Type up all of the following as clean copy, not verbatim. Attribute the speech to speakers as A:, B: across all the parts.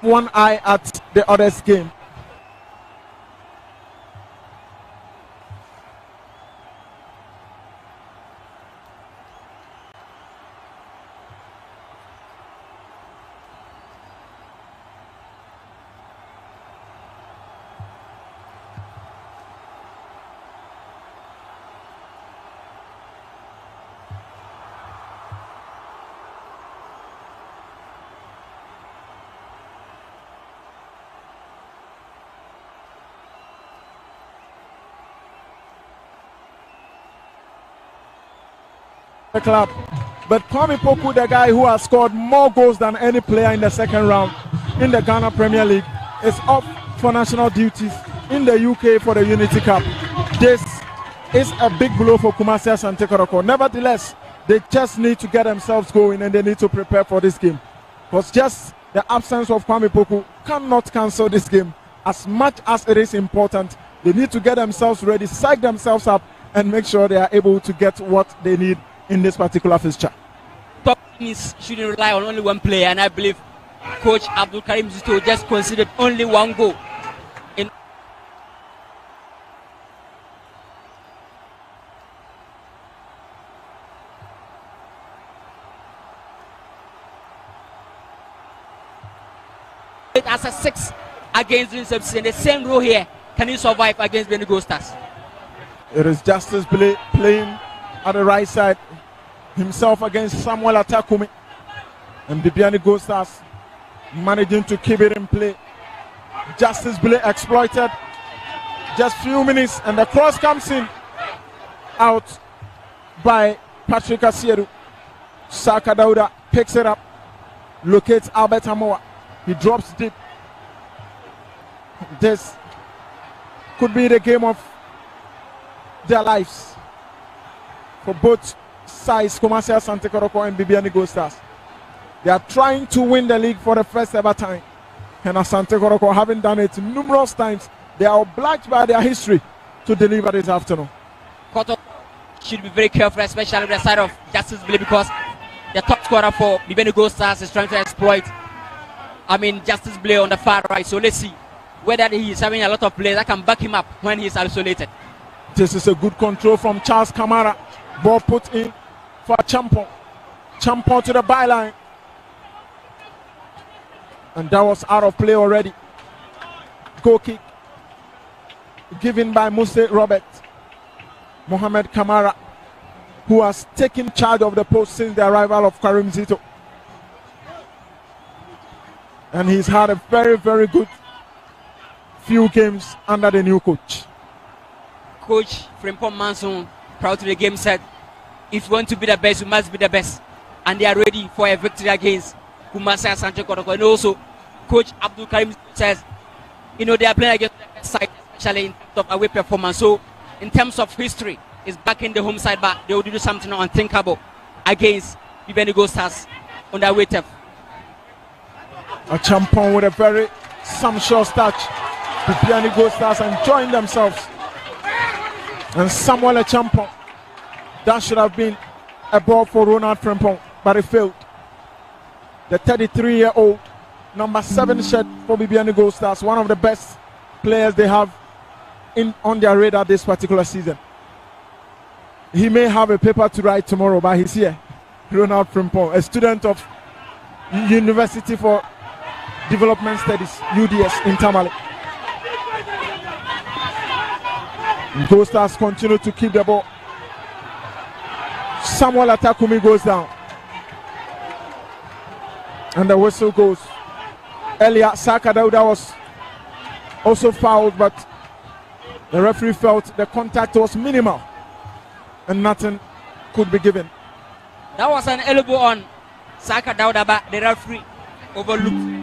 A: one eye at the other's game. The club, but Kwame Poku, the guy who has scored more goals than any player in the second round in the Ghana Premier League, is off for national duties in the UK for the Unity Cup. This is a big blow for Kumasi Asante Kotoko. Nevertheless, they just need to get themselves going and they need to prepare for this game, because just the absence of Kwame Poku cannot cancel this game. As much as it is important, they need to get themselves ready, psych themselves up, and make sure they are able to get what they need in this particular fixture.
B: Top teams shouldn't rely on only one player, and I believe Coach Abdul Karim Zito just considered only one goal. As a 6 against Dreams in the same row here, can he survive against Bendigo Stars?
A: It is Justice playing at the right side, himself against Samuel Atakumi, and Bibiani Gold Stars managing to keep it in play. Justice Blay exploited, just few minutes, and the cross comes in, out by Patrick Asiedu. Saka Dauda picks it up, locates Albert Amoa, he drops deep. This could be the game of their lives for both sides, Kumasi Asante Kotoko and Bibiani Gold Stars. They are trying to win the league for the first ever time, and Asante Kotoko, having done it numerous times, they are obliged by their history to deliver this afternoon.
B: Kotoko should be very careful, especially on the side of Justice Blay, because the top scorer for Bibiani Gold Stars is trying to exploit Justice Blay on the far right. So let's see whether he is having a lot of players that can back him up when he is isolated.
A: This is a good control from Charles Kamara. Ball put in for Champon. Champon to the byline. And that was out of play already. Goal kick given by Muse Robert. Mohamed Kamara, who has taken charge of the post since the arrival of Karim Zito. And he's had a very, very good few games under the new coach.
B: Coach Frimpong Manson, proud to the game, said, if you want to be the best, you must be the best. And they are ready for a victory against Kumasi Asante Kotoko. And also, Coach Abdul Karim says, they are playing against the best side, especially in terms of away performance. So, in terms of history, it's back in the home side, but they will do something unthinkable against Bendigo Stars on their way turf.
A: A Champon with a very sumptuous touch. The Bibiani Gold Stars enjoying themselves. And Samuel Champon. That should have been a ball for Ronald Frimpong, but it failed. The 33-year-old, number 7 shirt for Bibiani Gold Stars, one of the best players they have on their radar this particular season. He may have a paper to write tomorrow, but he's here. Ronald Frimpong, a student of University for Development Studies, UDS in Tamale. Gold Stars continue to keep the ball. Samuel Atakumi goes down. And the whistle goes. Earlier, Saka Dauda was also fouled, but the referee felt the contact was minimal and nothing could be given.
B: That was an elbow on Saka Dauda, but the referee overlooked.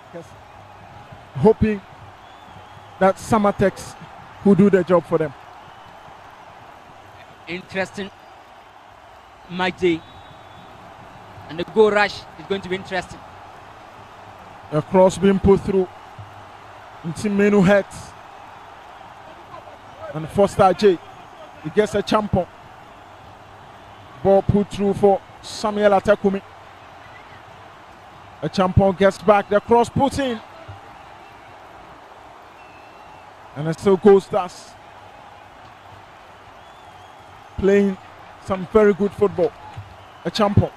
A: strikers, hoping that Samatex will do the job for them.
B: Interesting match day. And the goal rush is going to be interesting.
A: The cross being put through into Menu heads. And Foster J, he gets a champon. Ball put through for Samuel Atakumi. A champon gets back, the cross put in. And it still goes Stars. Playing some very good football. A champon.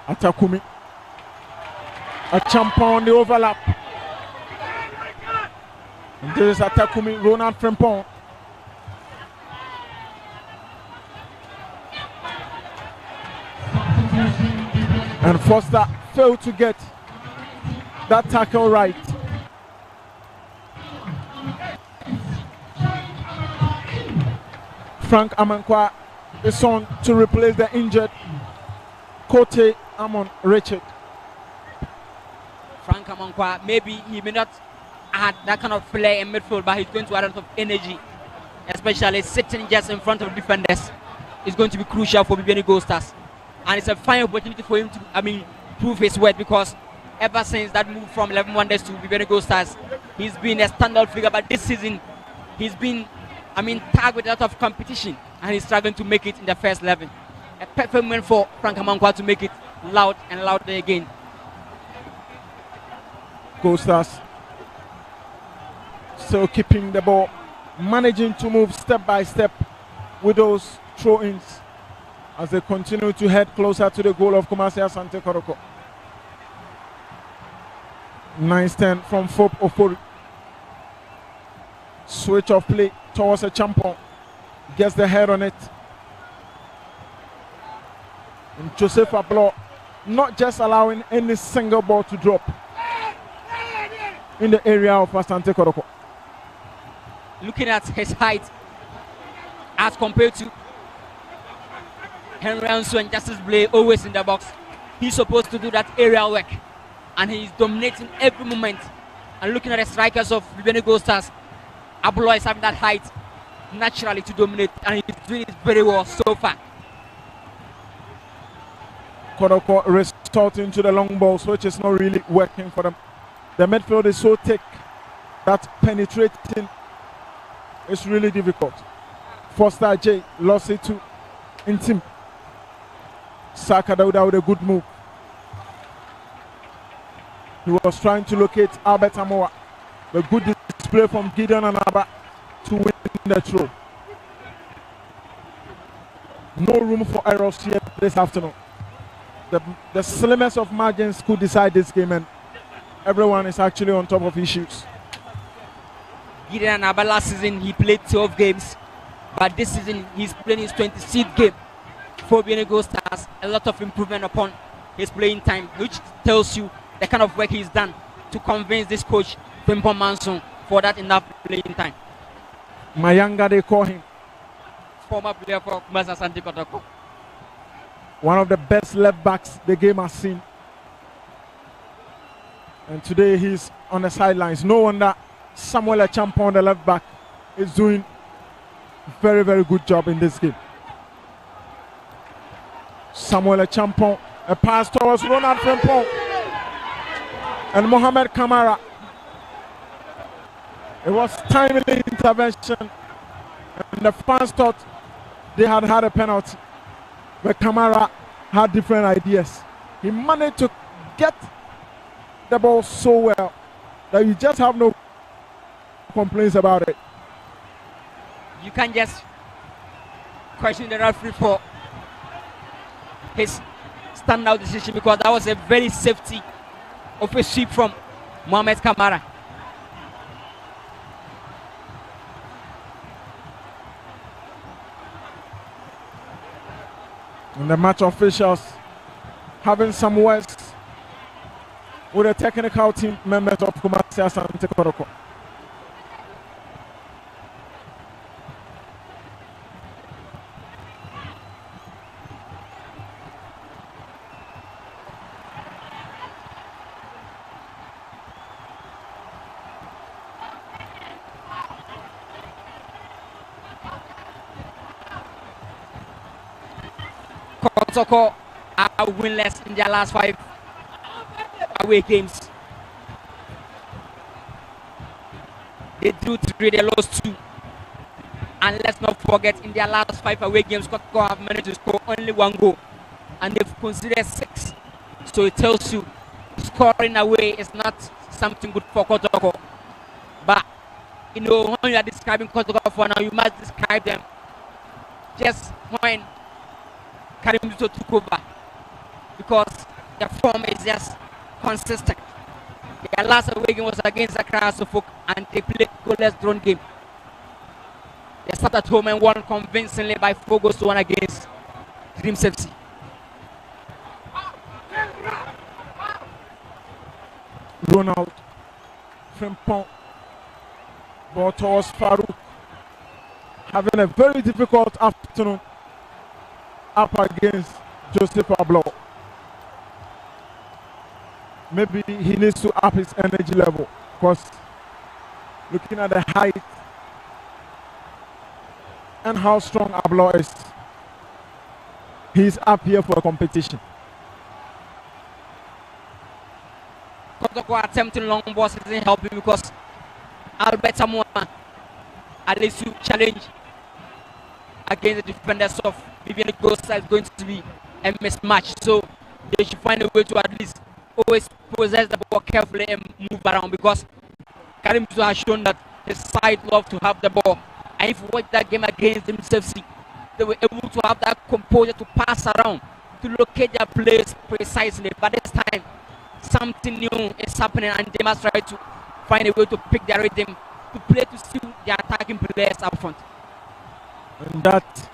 A: Atakumi. A champon on the overlap. And there is Atakumi, Ronald Frimpong. And Foster failed to get that tackle right. Frank Amankwa is on to replace the injured Kote Amon Richard.
B: Frank Amankwa, maybe he may not add that kind of play in midfield, but he's going to add a lot of energy, especially sitting just in front of defenders. Is going to be crucial for Bibiani Gold Stars. And it's a fine opportunity for him to, prove his worth, because ever since that move from 11 Wonders to Bibiani Gold Stars, he's been a standout figure. But this season, he's been, tagged with a lot of competition, and he's struggling to make it in the first 11. A perfect moment for Frank Amankwa to make it loud and louder again.
A: Gold Stars still keeping the ball, managing to move step by step with those throw-ins as they continue to head closer to the goal of Kumasi Asante Kotoko. Nice turn from Fope Ofori. Switch of play towards a champon. Gets the head on it. And Joseph Ablo not just allowing any single ball to drop in the area of Asante Kotoko.
B: Looking at his height as compared to Henry Ansu and Justice Blay, always in the box, he's supposed to do that aerial work, and he's dominating every moment. And looking at the strikers of Bibiani Gold Stars, Ablo is having that height naturally to dominate, and he's doing it very well so far.
A: Kotoko resorting to the long balls, which is not really working for them. The midfield is so thick that penetrating is really difficult. Foster J lost it to Intim. Saka Dauda with a good move. He was trying to locate Albert Amoa. A good display from Gideon Anaba to win the throw. No room for errors here this afternoon. The slimmest of margins could decide this game, and everyone is actually on top of issues.
B: Gideon Anaba last season he played 12 games, but this season he's playing his 26th game for Bibiani Gold Stars. A lot of improvement upon his playing time, which tells you the kind of work he's done to convince this coach Frimpong Manson for that enough playing time.
A: Mayanga, they call him.
B: Former player for Kumasi Asante Kotoko.
A: One of the best left backs the game has seen. And today he's on the sidelines. No wonder Samuel Champon, the left back, is doing very, very good job in this game. Samuel Champon, a pass towards Ronald Frimpong and Mohamed Kamara. It was timely intervention, and the fans thought they had had a penalty, but Kamara had different ideas. He managed to get the ball so well that you just have no complaints about it.
B: You can just question the referee for his standout decision, because that was a very safety of a sweep from Mohamed Kamara.
A: And the match officials having some words with the technical team members of Kumasi Asante Kotoko.
B: Kotoko are winless in their last 5 away games. They drew 3, they lost 2. And let's not forget, in their last 5 away games, Kotoko have managed to score only 1 goal. And they've considered 6. So it tells you scoring away is not something good for Kotoko. But, when you are describing Kotoko for now, you must describe them just when Karim Duto took over. Because their form is just consistent. Their last away game was against Accra Suffolk and they played goalless drawn game. They sat at home and won convincingly by 4 goals to 1 against Dreams FC.
A: Ronald Frimpong, ball towards Farouk, having a very difficult afternoon up against Joseph Ablo. Maybe he needs to up his energy level because looking at the height and how strong Ablo is, he's up here for a competition.
B: Kotoko attempting long balls isn't helping because Albert Samoa at least you challenge against the defenders of Bibiani Costa is going to be a mismatch. So they should find a way to at least always possess the ball carefully and move around because Karim Tutu has shown that his side love to have the ball. And if you watch that game against themselves, they were able to have that composure to pass around, to locate their players precisely. But this time, something new is happening and they must try to find a way to pick their rhythm, to play to suit their attacking players up front.
A: And that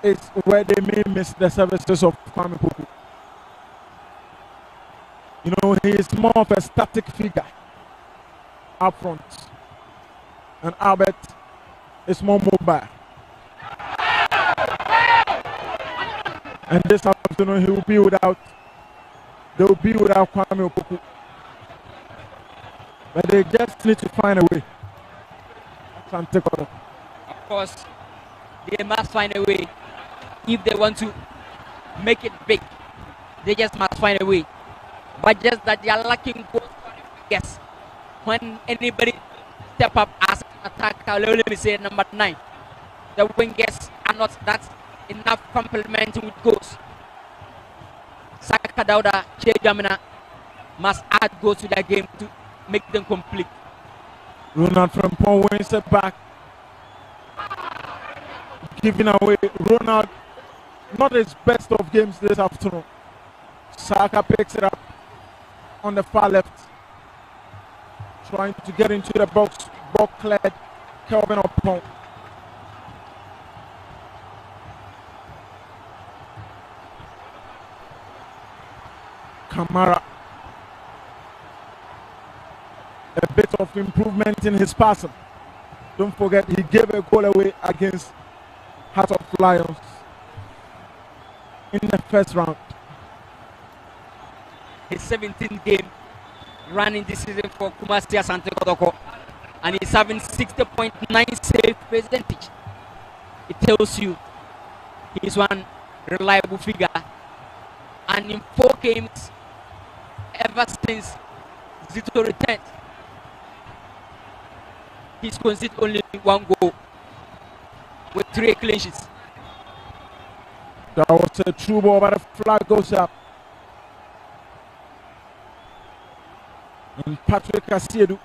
A: is where they may miss the services of Kwame Poku. He is more of a static figure up front. And Albert is more mobile. And this afternoon they will be without Kwame Opoku. But they just need to find a way.
B: Of course, they must find a way. If they want to make it big, they just must find a way. But just that they are lacking goals. Yes. When anybody step up as an attacker, let me say number 9, the wingers are not that enough complementing with goals. Saka Dauda, Che Jamina must add goals to their game to make them complete.
A: Ronald Frimpong wins it back. Giving away. Ronald, not his best of games this afternoon. Saka picks it up on the far left. Trying to get into the box. Ball cleared. Kelvin Opon. Kamara. A bit of improvement in his passing. Don't forget, he gave a goal away against Heart of Lions in the first round.
B: His 17th game running this season for Kumasi Asante Kotoko, and he's having 60.9 save percentage. It tells you he's one reliable figure. And in 4 games, ever since Zito returned, he's conceded only 1 goal with 3 clean sheets.
A: That was a true ball, but the flag goes up. And Patrick Asiedu,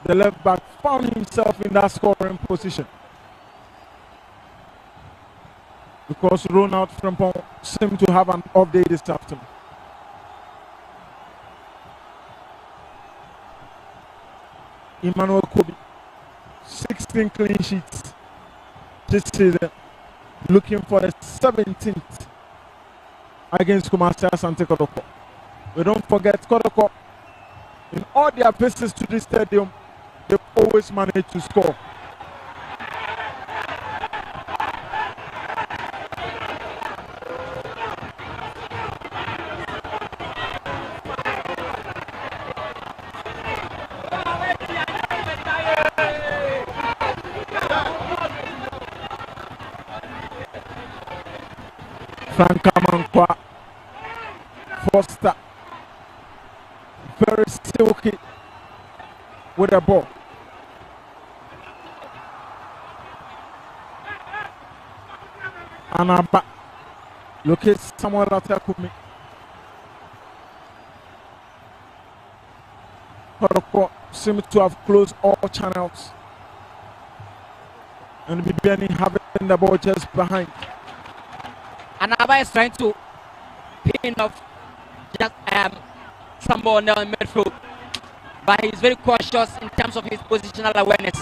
A: the left back, found himself in that scoring position. Because Ronald Frimpong seemed to have an off day this afternoon. Emmanuel Kobe, 16 clean sheets this season, looking for the 17th against Kumasi Asante Kotoko. We don't forget Kotoko, in all their visits to this stadium, they've always managed to score. Frank Amankwa, Foster, very silky with the ball. Anaba, locate Samuel Atakumi. Kotoko seems to have closed all channels. And Bibiani having the ball just behind.
B: Anaba is trying to pin off just some ball now in midfield, but he's very cautious in terms of his positional awareness.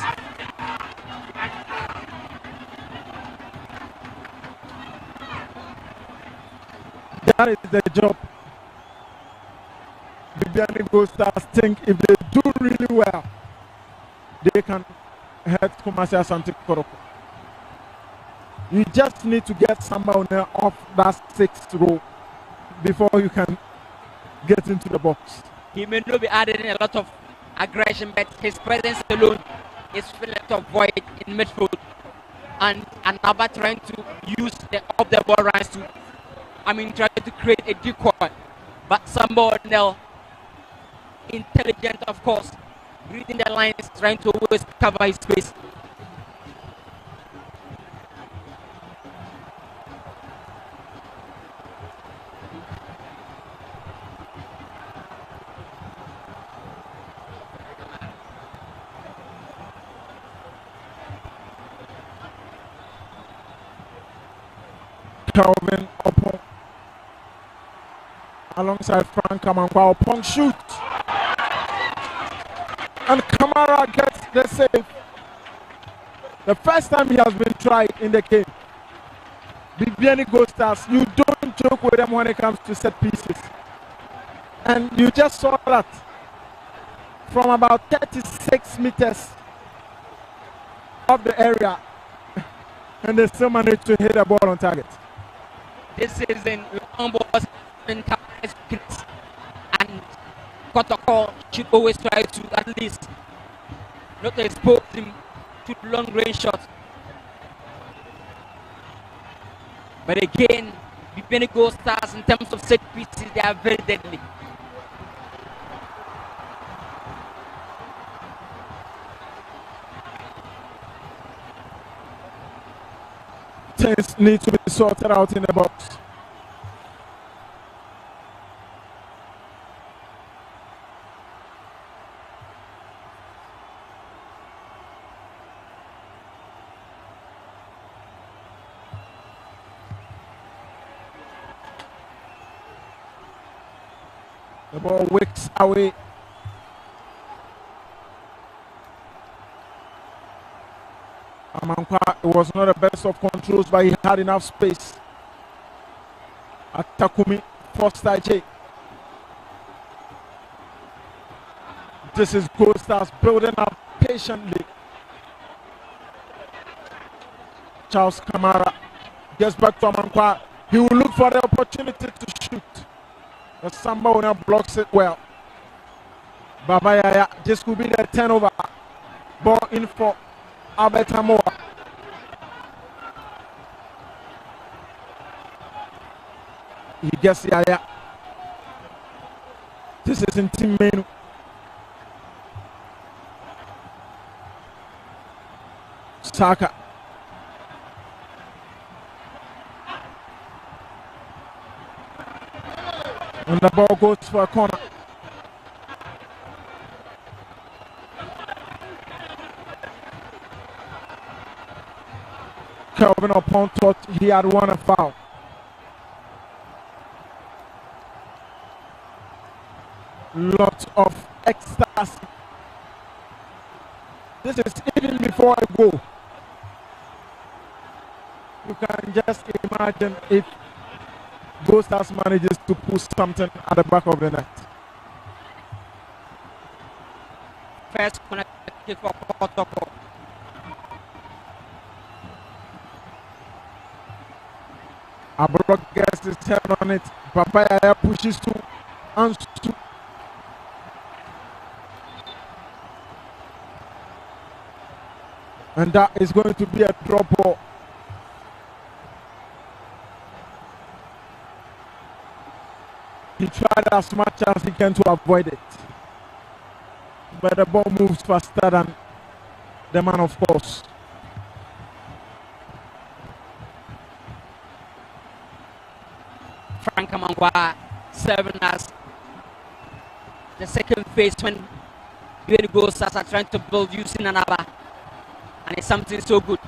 A: That is the job. Bibiani Gold Stars think if they do really well, they can head Kumasi Asante Kotoko. You just need to get someone off that 6th row before you can get into the box.
B: He may not be adding a lot of aggression, but his presence alone is filling a void in midfield. And Anaba trying to use the off the ball runs to, trying to create a decoy. But Sambo Nell, intelligent of course, reading the lines, trying to always cover his space.
A: Calvin Opong alongside Frank Amankwa. Opong shoots. And Kamara gets the save. The first time he has been tried in the game. Bibiani Gold Stars, you don't joke with them when it comes to set pieces. And you just saw that from about 36 meters of the area. And they still managed to hit the ball on target.
B: This season, long balls and Kotoko should always try to at least not expose him to long range shots. But again, Bibiani Gold Stars in terms of set pieces, they are very deadly.
A: Things need to be sorted out in the box. The ball wicks away. Amankwa, it was not the best of controls, but he had enough space. Atakumi, Foster J. This is Gold Stars building up patiently. Charles Kamara gets back to Amankwa. He will look for the opportunity to shoot. The Samba owner blocks it well. Baba Yaya, this could be the turnover. Ball in for Albert Amoa. He gets Yaya. This is in team menu. Saka. And the ball goes for a corner. Kelvin Opon thought he had won a foul. Lots of ecstasy. This is even before a goal. You can just imagine if Gold Stars manages to push something at the back of the net.
B: First corner kick for Kotoko.
A: Abrok gets his head on it. Papaya pushes to Ansu. And that is going to be a drop ball. He tried as much as he can to avoid it. But the ball moves faster than the man, of course.
B: Frank Amangwa serving as the second phase when Bibiani Gold Stars are trying to build using another. And it's something so good.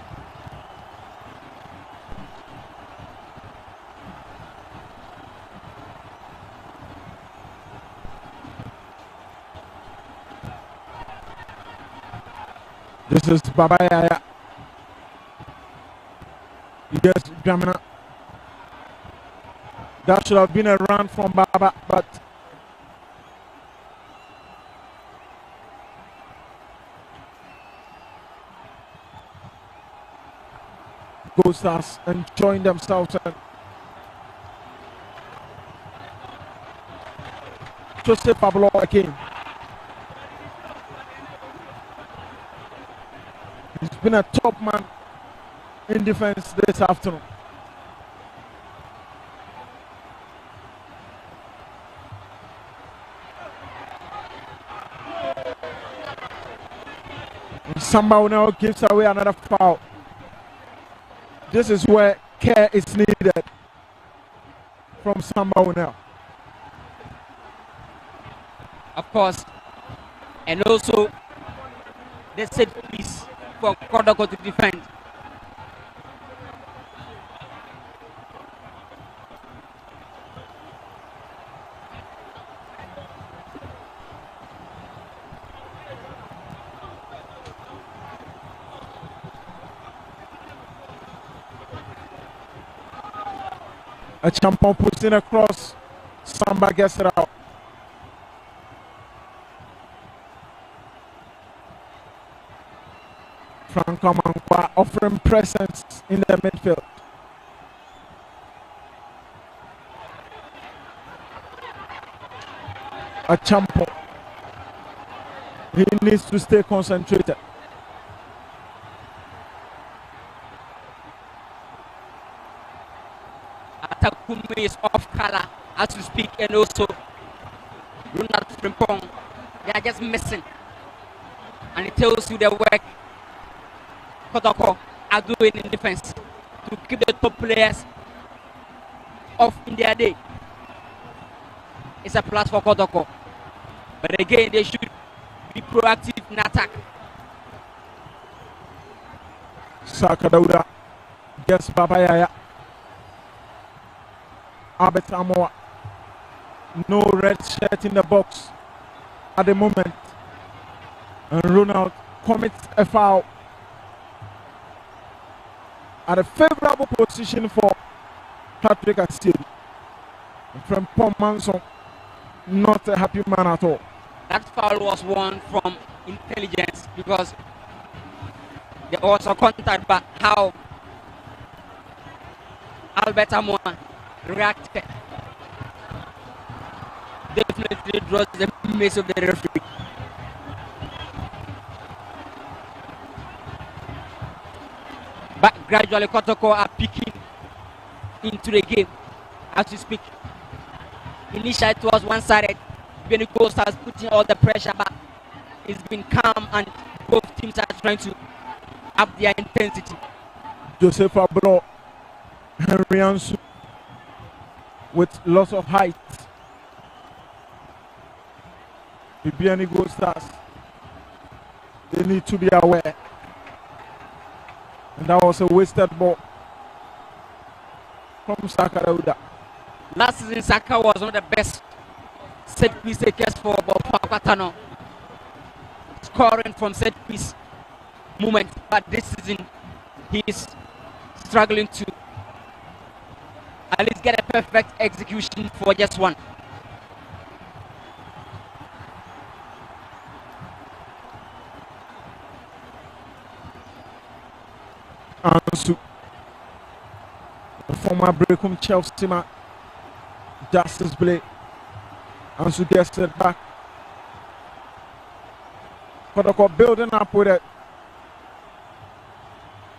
A: This is Baba Yaya. Yes, Jamina. That should have been a run from Baba, but Gold Stars enjoying themselves. And Jose Pablo again. He's been a top man in defense this afternoon. And Samba now gives away another foul. This is where care is needed from Samba now.
B: Of course. And also the set piece for Kotoko to defend.
A: A champion puts in across. Samba gets it out. Franco Mankwa offering presence in the midfield. A champion. He needs to stay concentrated.
B: Atakumi is off color as we speak, and also Ronald Frimpong. They are just missing. And it tells you the work Kotoko are doing in defense to keep the top players off in their day. It's a plus for Kotoko. But again, they should be proactive in attack.
A: Saka Dauda gets Baba Yaya. Albert Amoa. No red shirt in the box at the moment. And Ronald commits a foul at a favorable position for Patrick Asiri. From Paul Manson, not a happy man at all.
B: That foul was won from intelligence because there was a contact, but how Albert Amoa reacted definitely draws the miss of the referee. But gradually Kotoko are picking into the game as we speak. Initially it was one-sided. Bibiani Gold Stars putting all the pressure, but it's been calm and both teams are trying to up their intensity.
A: Joseph Abro, Henry Ansu with lots of height. Bibiani Gold Stars, they need to be aware. And that was a wasted ball from Saka Dauda.
B: Last season, Saka was one of the best set piece takers for Pakatano, scoring from set piece movement. But this season, he is struggling to at least get a perfect execution for just one.
A: Ansu, the former Brecum Chelsea man, Justice Blake. Ansu gets it back. Kotoko building up with a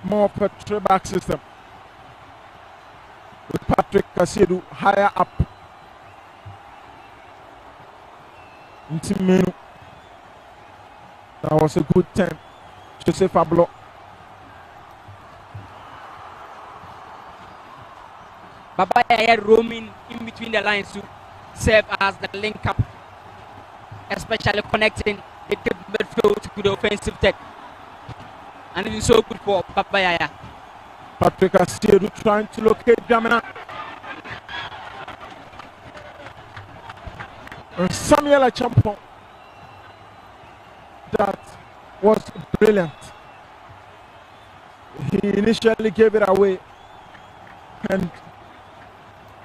A: more petrol back system. With Patrick Kasedu higher up. Ntimenu. That was a good turn. Joseph Ablo.
B: Baba Yaya roaming in between the lines to serve as the link up, especially connecting the midfield to the offensive tech. And it is so good for Baba Yaya.
A: Patrick Asiedu trying to locate Jamina. And Samuel Achampong. That was brilliant. He initially gave it away and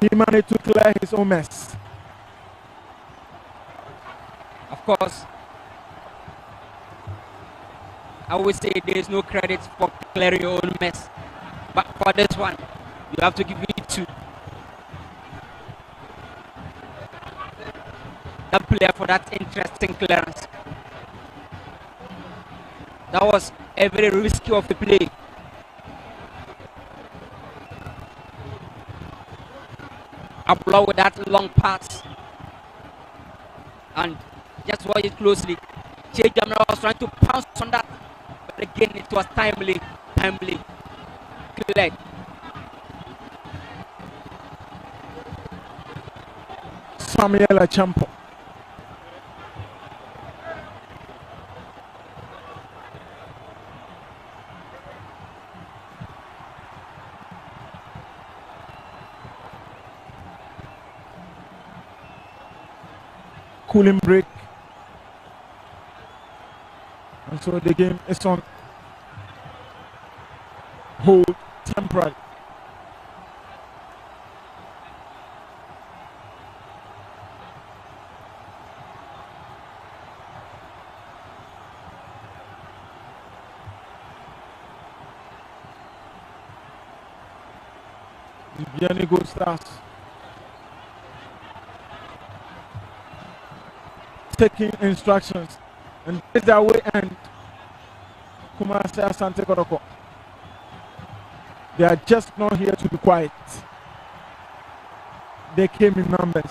A: he managed to clear his own mess.
B: Of course, I would say there is no credit for clearing your own mess. But for this one, you have to give it to the player for that interesting clearance. That was a very risky of a play. Ablo with that long pass. And just watch it closely. Che Jamra was trying to pounce on that. But again, it was timely cleared.
A: Samuel Achampong. Cooling break. And so the game is on hold temporarily. Bibiani Gold Stars taking instructions, and this is their way end. Kumasi Asante Kotoko. They are just not here to be quiet. They came in numbers.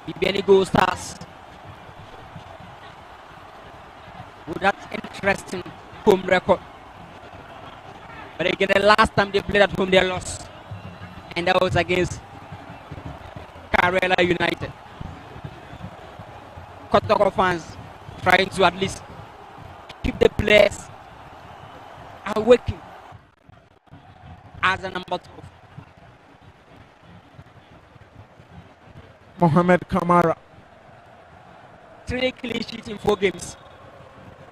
B: Bibiani Gold Stars with that interesting home record. But again, the last time they played at home, they lost. And that was against Karela United. Kotoko fans trying to at least keep the players awake as a number 12.
A: Mohamed Kamara.
B: 3 clean sheets in 4 games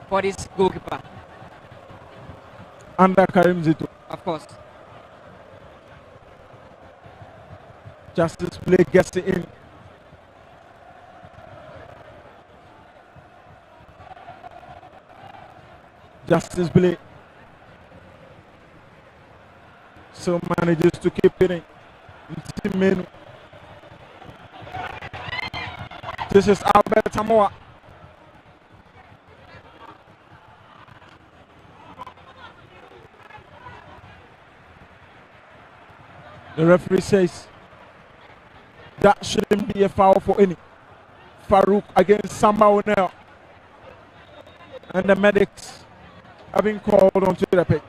B: for this goalkeeper.
A: Under Karim Zito.
B: Of course.
A: Justice play gets it in. Justice play. So manages to keep it in. This is Albert Samoa. The referee says that shouldn't be a foul for any. Farouk against Samba Onel. And the medics have been called onto the pitch.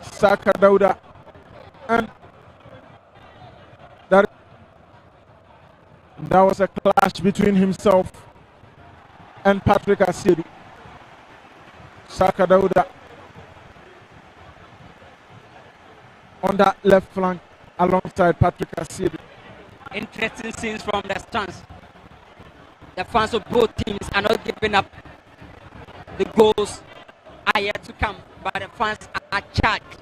A: Saka Dauda. And that was a clash between himself and Patrick Asiedu. Saka Dauda on that left flank alongside Patrick Asiedu.
B: Interesting scenes from the stands. The fans of both teams are not giving up. The goals are yet to come, but the fans are charged.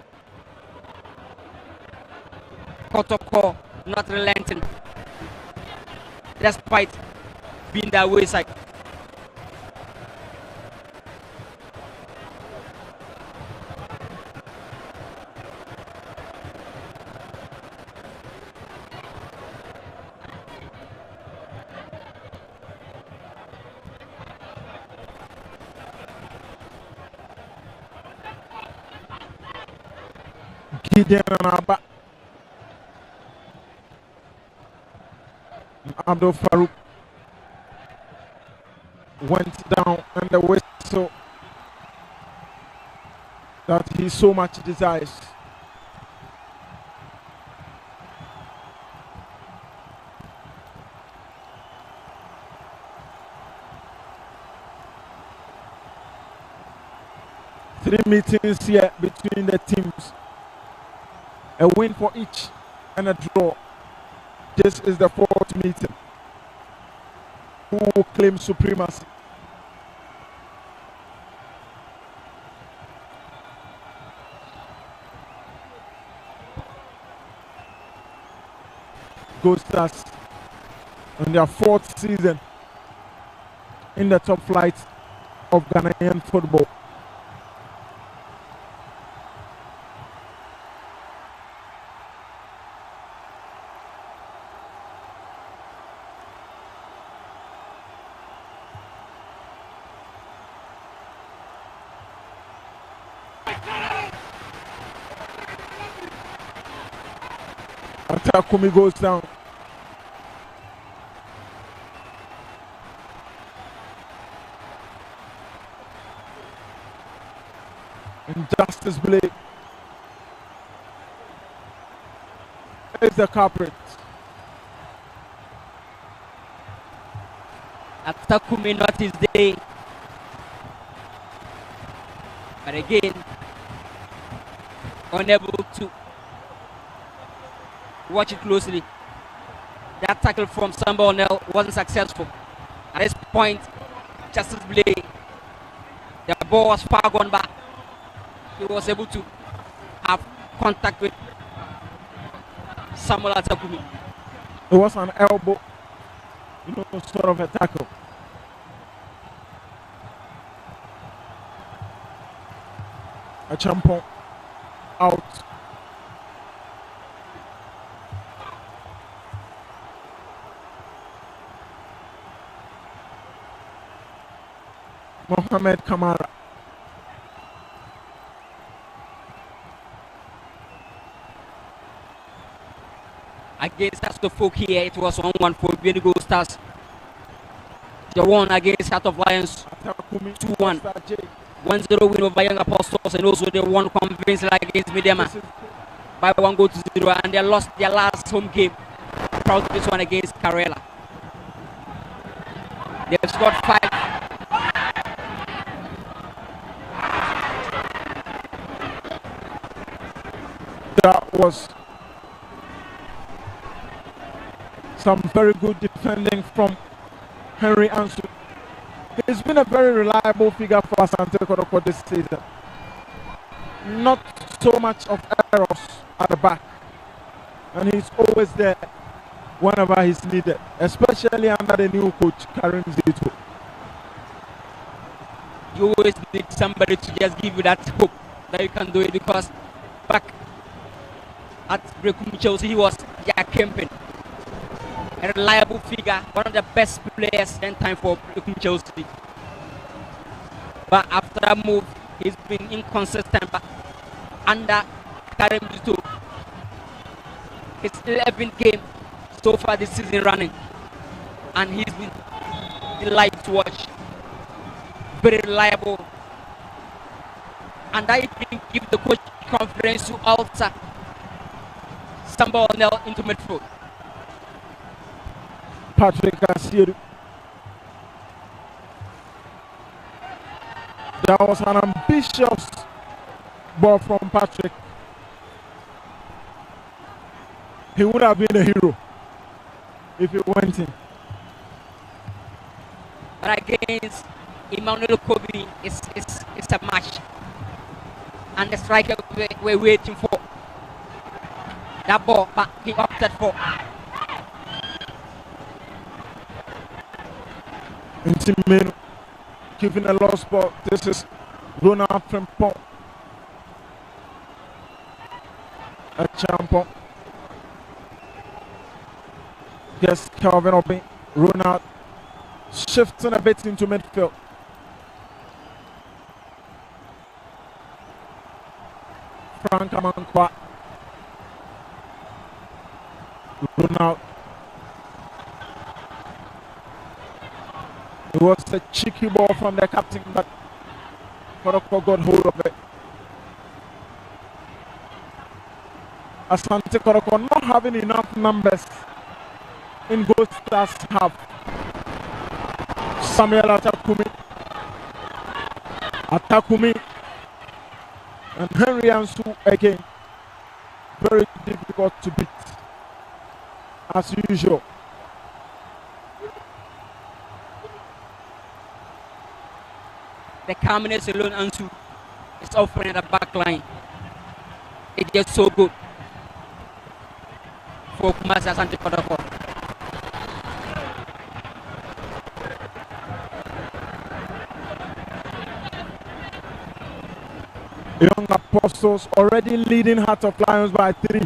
B: Kotoko not relenting, despite being their wayside.
A: Gideon and Abba. Abdul Farouk went down, and the whistle that he so much desires. Three meetings here between the teams. A win for each and a draw. This is the fourth meeting. Who will claim supremacy? Ghost Stars on their fourth season in the top flight of Ghanaian football. Takumi goes down. Injustice Blade is the culprit.
B: Takumi not his day. But again, unable to watch it closely. That tackle from Samba O'Neill wasn't successful. At this point, Justice Blade, the ball was far gone back. He was able to have contact with Samuel Takumi.
A: It was an elbow, sort of a tackle. A champon out. Mohamed Kamara.
B: Against us, the folk here, it was 1-1 for Bibiani Stars. The one against Heart of Lions, 2-1. 1-0 win over Young Apostles, and also they won convincingly against Mediama by 1-0, and they lost their last home game. Proud of this one against Karela. They've scored 5.
A: That was some very good defending from Henry Ansu. He's been a very reliable figure for Asante Kotoko this season. Not so much of errors at the back, and he's always there whenever he's needed, especially under the new coach Karim Zito.
B: You always need somebody to just give you that hope that you can do it, because back at Brekum Chelsea, he was Jack Kempin, a reliable figure, one of the best players in time for Brekum Chelsea. But after that move, he's been inconsistent. But under Karim Zito, his 11th game so far this season running, and he's been delight to watch. Very reliable, and that even give the coach confidence to alter Samba O'Neill into midfield.
A: Patrick Asiedu. That was an ambitious ball from Patrick. He would have been a hero if he went in.
B: But against Emmanuel Kobe, it's a match, and the striker we're waiting for that ball, but he opted for.
A: Intimino giving a lost ball. This is Ronald Frimpong. A champion. Yes, Calvin Obi. Ronald shifting a bit into midfield. Frank Amankwa Ronald. It was a cheeky ball from the captain, but Kotoko got hold of it. Asante Kotoko not having enough numbers in Gold Stars half. Samuel Atakumi, and Henry Ansu again. Very difficult to beat, as usual.
B: The calmness alone Ansu is offering at the back line. It's just so good for Kumasi Asante Kotoko.
A: Young Apostles already leading Heart of Lions by 3.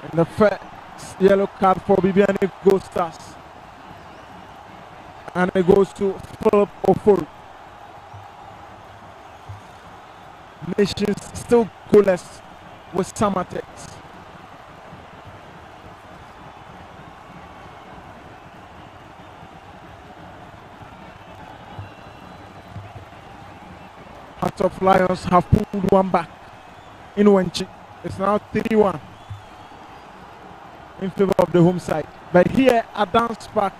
A: And the first yellow card for Bibiani Gold Stars. And it goes to Philip Ofori. Nations still goalless with Samatex. Heart of Lions have pulled one back in Wenchi. It's now 3-1 in favor of the home side. But here at Dance Park,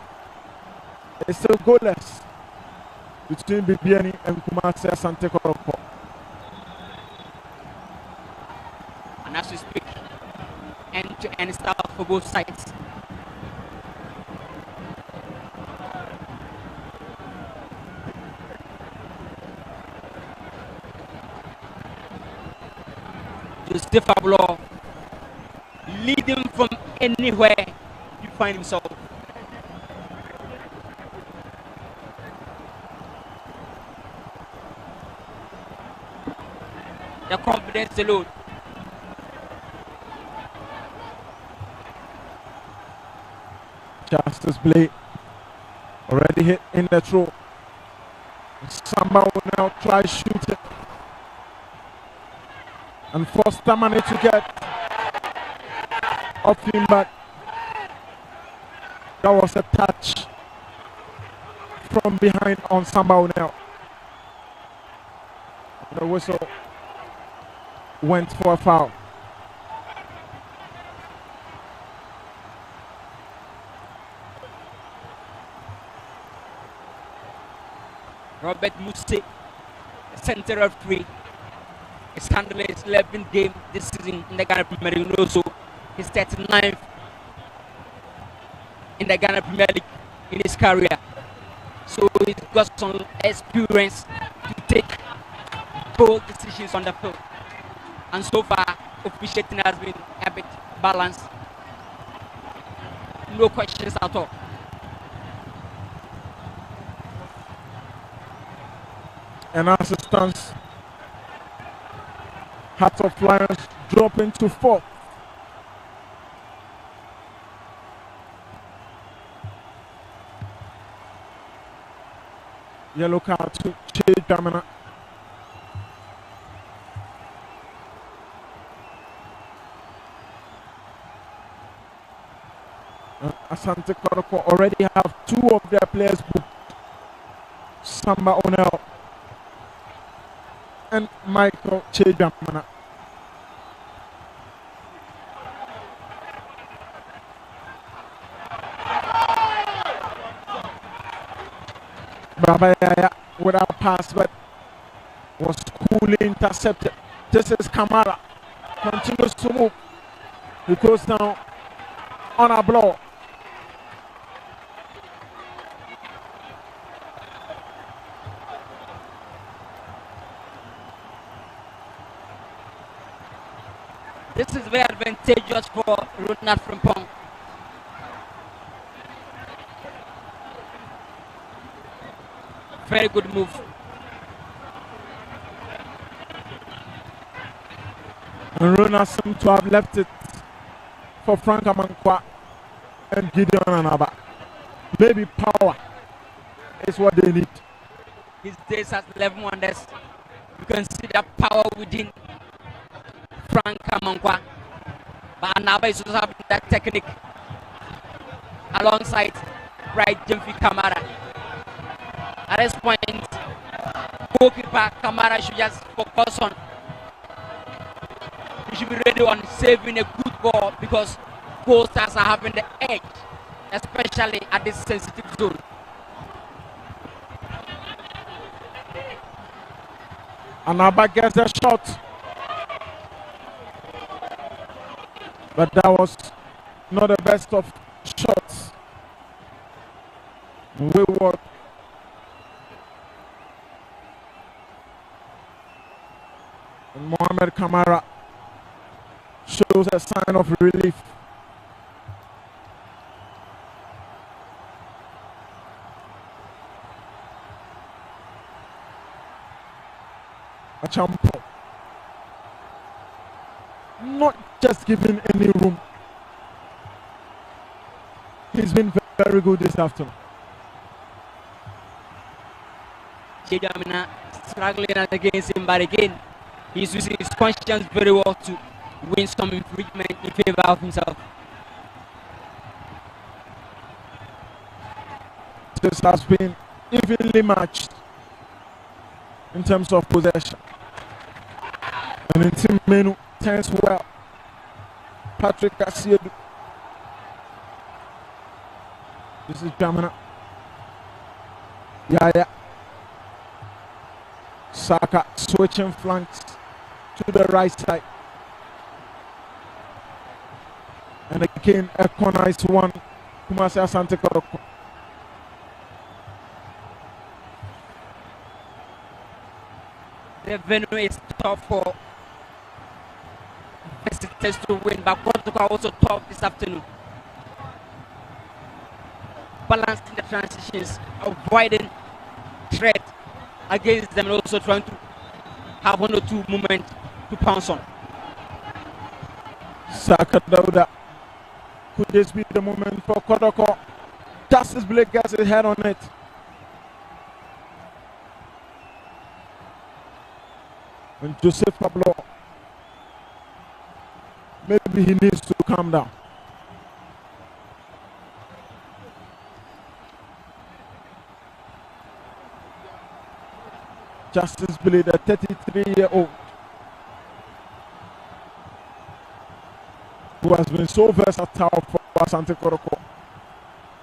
A: it's still goalless between Bibiani and Kumasi Asante Kotoko.
B: And as we speak, end-to-end style for both sides. Joseph Ablo lead him from anywhere you find himself. The confidence alone.
A: Justice Blade already hit in the throw. Samba will now try shooting and force Tamani to get off him, but that was a touch from behind on Samba now. The whistle went for a foul.
B: Robert Muse, the center of 3, is handling his 11th game this season in the Ghana Premier League, and also his 39th in the Ghana Premier League in his career. So he's got some experience to take bold decisions on the field. And so far, officiating has been a bit balanced. No questions at all.
A: And as it stands, Heart of Lions dropping to 4th. Yellow card to Che Damina. Asante Kotoko already have 2 of their players booked. Samba Onel and Michael Chedamana. Babayaya without pass, but was coolly intercepted. This is Kamara. Continues to move. He goes down on a blow.
B: This is very advantageous for Ronald Frimpong. Very good move.
A: And Ronald seemed to have left it for Frank Amankwa and Gideon Anaba. Maybe power is what they need.
B: His days as 11 wonders. You can see that power within Frank Kamankwa. But Anaba is also having that technique alongside right Jemfi Kamara. At this point, goalkeeper Kamara should just focus on. He should be ready on saving a good ball because goal stars are having the edge, especially at this sensitive zone.
A: Anaba gets a shot, but that was not the best of shots. Wayward. And Mohamed Kamara shows a sign of relief. Achampo not just giving any room. He's been very good this afternoon.
B: Chidamina struggling against him, but again, he's using his conscience very well to win some infringement in favor of himself.
A: This has been evenly matched in terms of possession. And in team menu turns well. Patrick Asiedu. This is Jamina. Yaya. Saka switching flanks to the right side. And again, a corner is one. Kumasi Asante Kotoko.
B: The venue is tough for visitors to win, but Kotoko are also tough this afternoon. Balancing the transitions, avoiding threat against them, and also trying to have one or two moments to pounce on.
A: Saka Dauda. Could this be the moment for Kotoko? Justice Blake gets his head on it. And Joseph Pablo, maybe he needs to calm down. Justice Billy, the 33-year-old, who has been so versatile for Asante Kotoko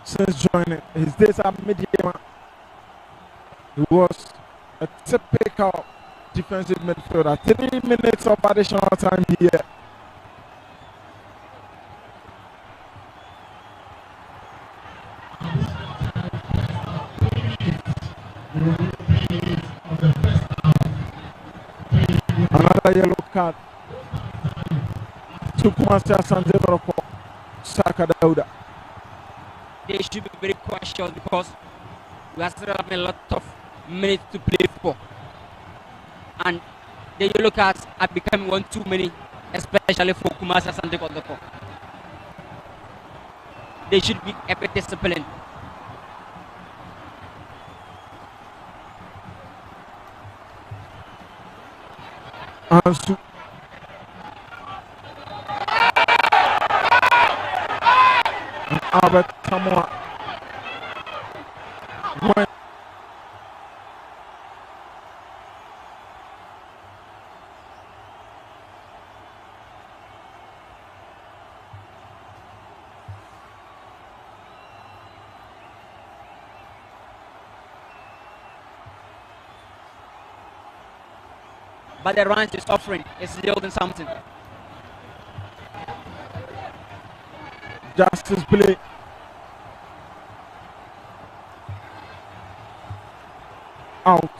A: since joining. His days at Mediama, he was a typical defensive midfielder. 3 minutes of additional time here. Another yellow card to Kumasi Asante Kotoko. Saka Dauda.
B: They should be very cautious because we are still having a lot of minutes to play for. And the yellow cards are becoming one too many, especially for Kumasi Asante Kotoko. They should be a bit disciplined.
A: Ansu. And Albert Samoa. When
B: but the runs is offering, is yielding something.
A: Justice play. Out.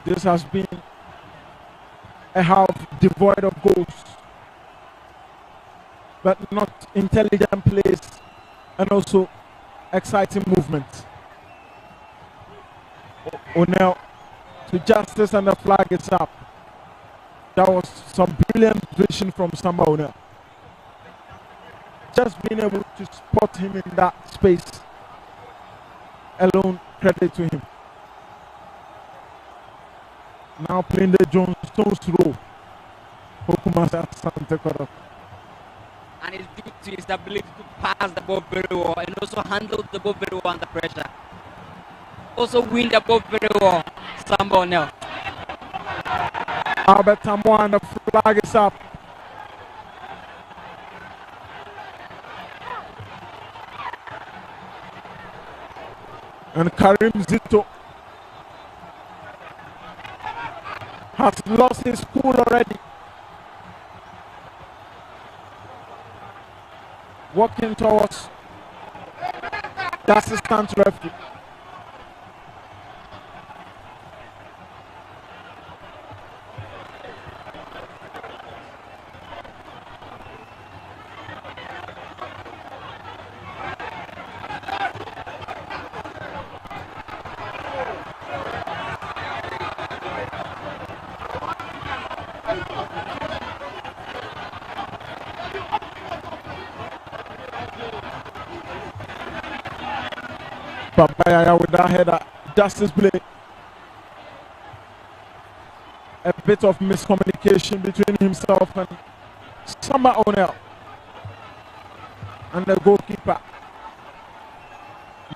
A: This has been a half devoid of goals, but not intelligent plays and also exciting movement. O'Neill to Justice and the flag is up. That was some brilliant vision from Samba O'Neill. Just being able to spot him in that space alone, credit to him. Now playing the Johnstone's role for Kumasi Asante Kotoko.
B: And it's due to his ability to pass the ball very well and also handle the ball very well under pressure. Also win the ball very well. Sambo now.
A: Albert Samoa and the flag is up. And Karim Zito has lost his cool already. Walking towards the assistant referee. Babaya with that header, justice play. A bit of miscommunication between himself and Samba Onel and the goalkeeper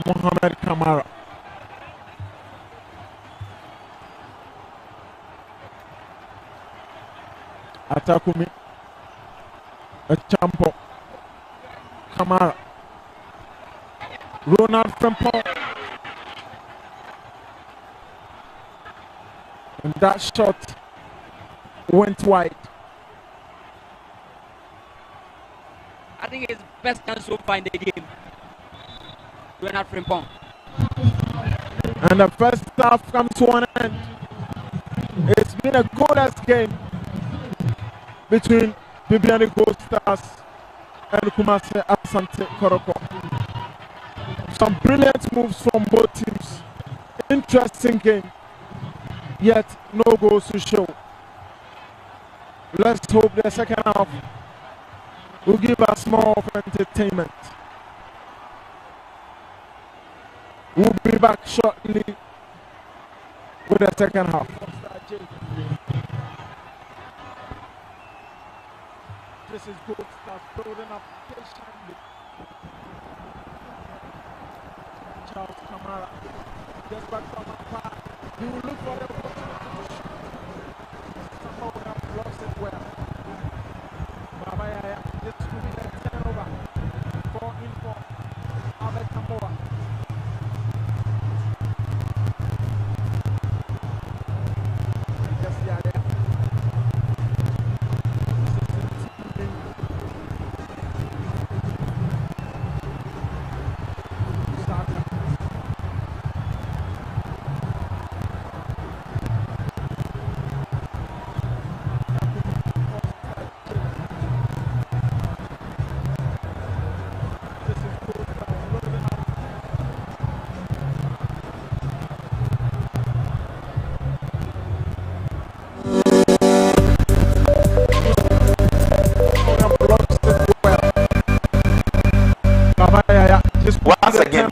A: Mohamed Kamara. Atakumi, a champo, Kamara. Ronald Frempong. And that shot went wide.
B: I think it's best chance so far in the game. Ronald Frempong.
A: And the first half comes to an end. It's been a goalless game between Bibiani Gold Stars and Kumasi Asante Kotoko. Some brilliant moves from both teams. Interesting game, yet no goals to show. Let's hope the second half will give us more of entertainment. We'll be back shortly with the second half. This is Gold Stars building up patiently. Charles Kamara just back from a part. He will look for the opportunity to shoot. Somehow we have lost it well. Baba Yaya, this will be the turnover. 4-4. Albert Samoa. Yes, Yaya.
C: Once again,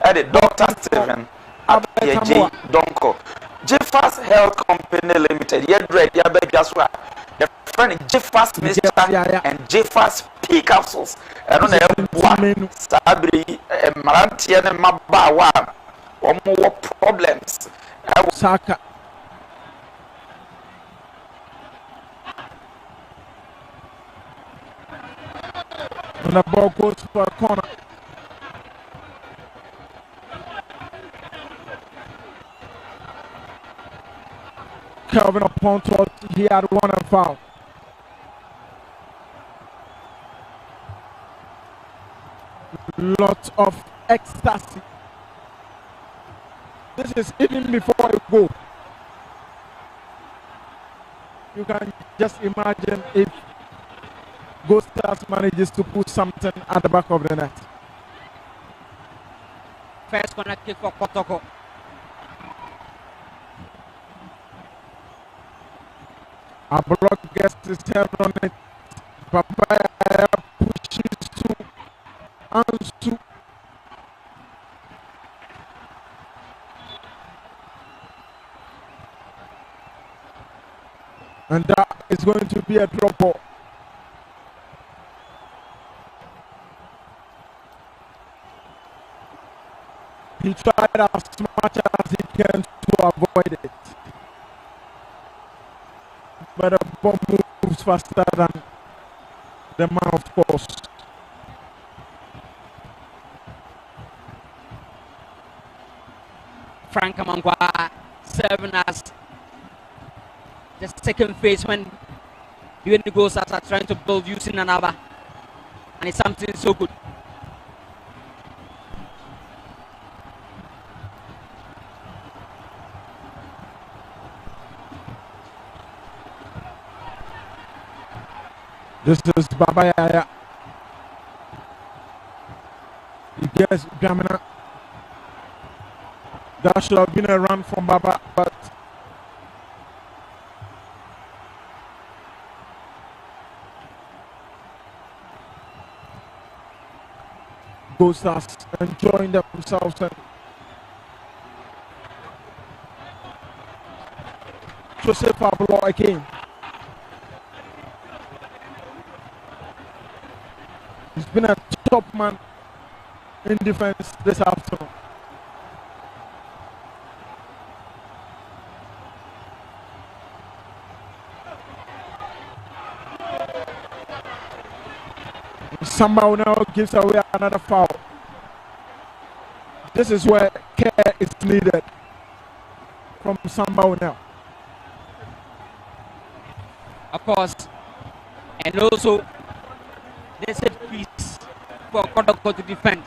C: at the Dr. Stephen J. Donko, Jeffers Health Company Limited, yet read your baby as well. The friend Jeffers Mixture and Jeffers P capsules. And on the one Sabri, Marantian and Mabawa, or more problems.
A: Saka. And the ball goes for a corner. Calvin upon thought he had one and foul. Lot of ecstasy. This is even before you go. You can just imagine if Ghost Stars manages to put something at the back of the net.
B: First corner kick for Kotoko.
A: A block gets his head on it. Papaya pushes to Ansu. And that is going to be a drop ball. He tried as much as he can to avoid it. But the ball moves faster than the man, of course.
B: Frank Amangwa serving as the second phase when the goals are trying to build using Nanaba. And it's something so good.
A: This is Baba Yaya. He gets Biamina. That should have been a run from Baba, but Gold Stars enjoying themselves. And Joseph Pablo again. He's been a top man in defense this afternoon. Somehow now gives away another foul. This is where care is needed from somehow now.
B: Of course, and also there's a piece for Kotoko to defend.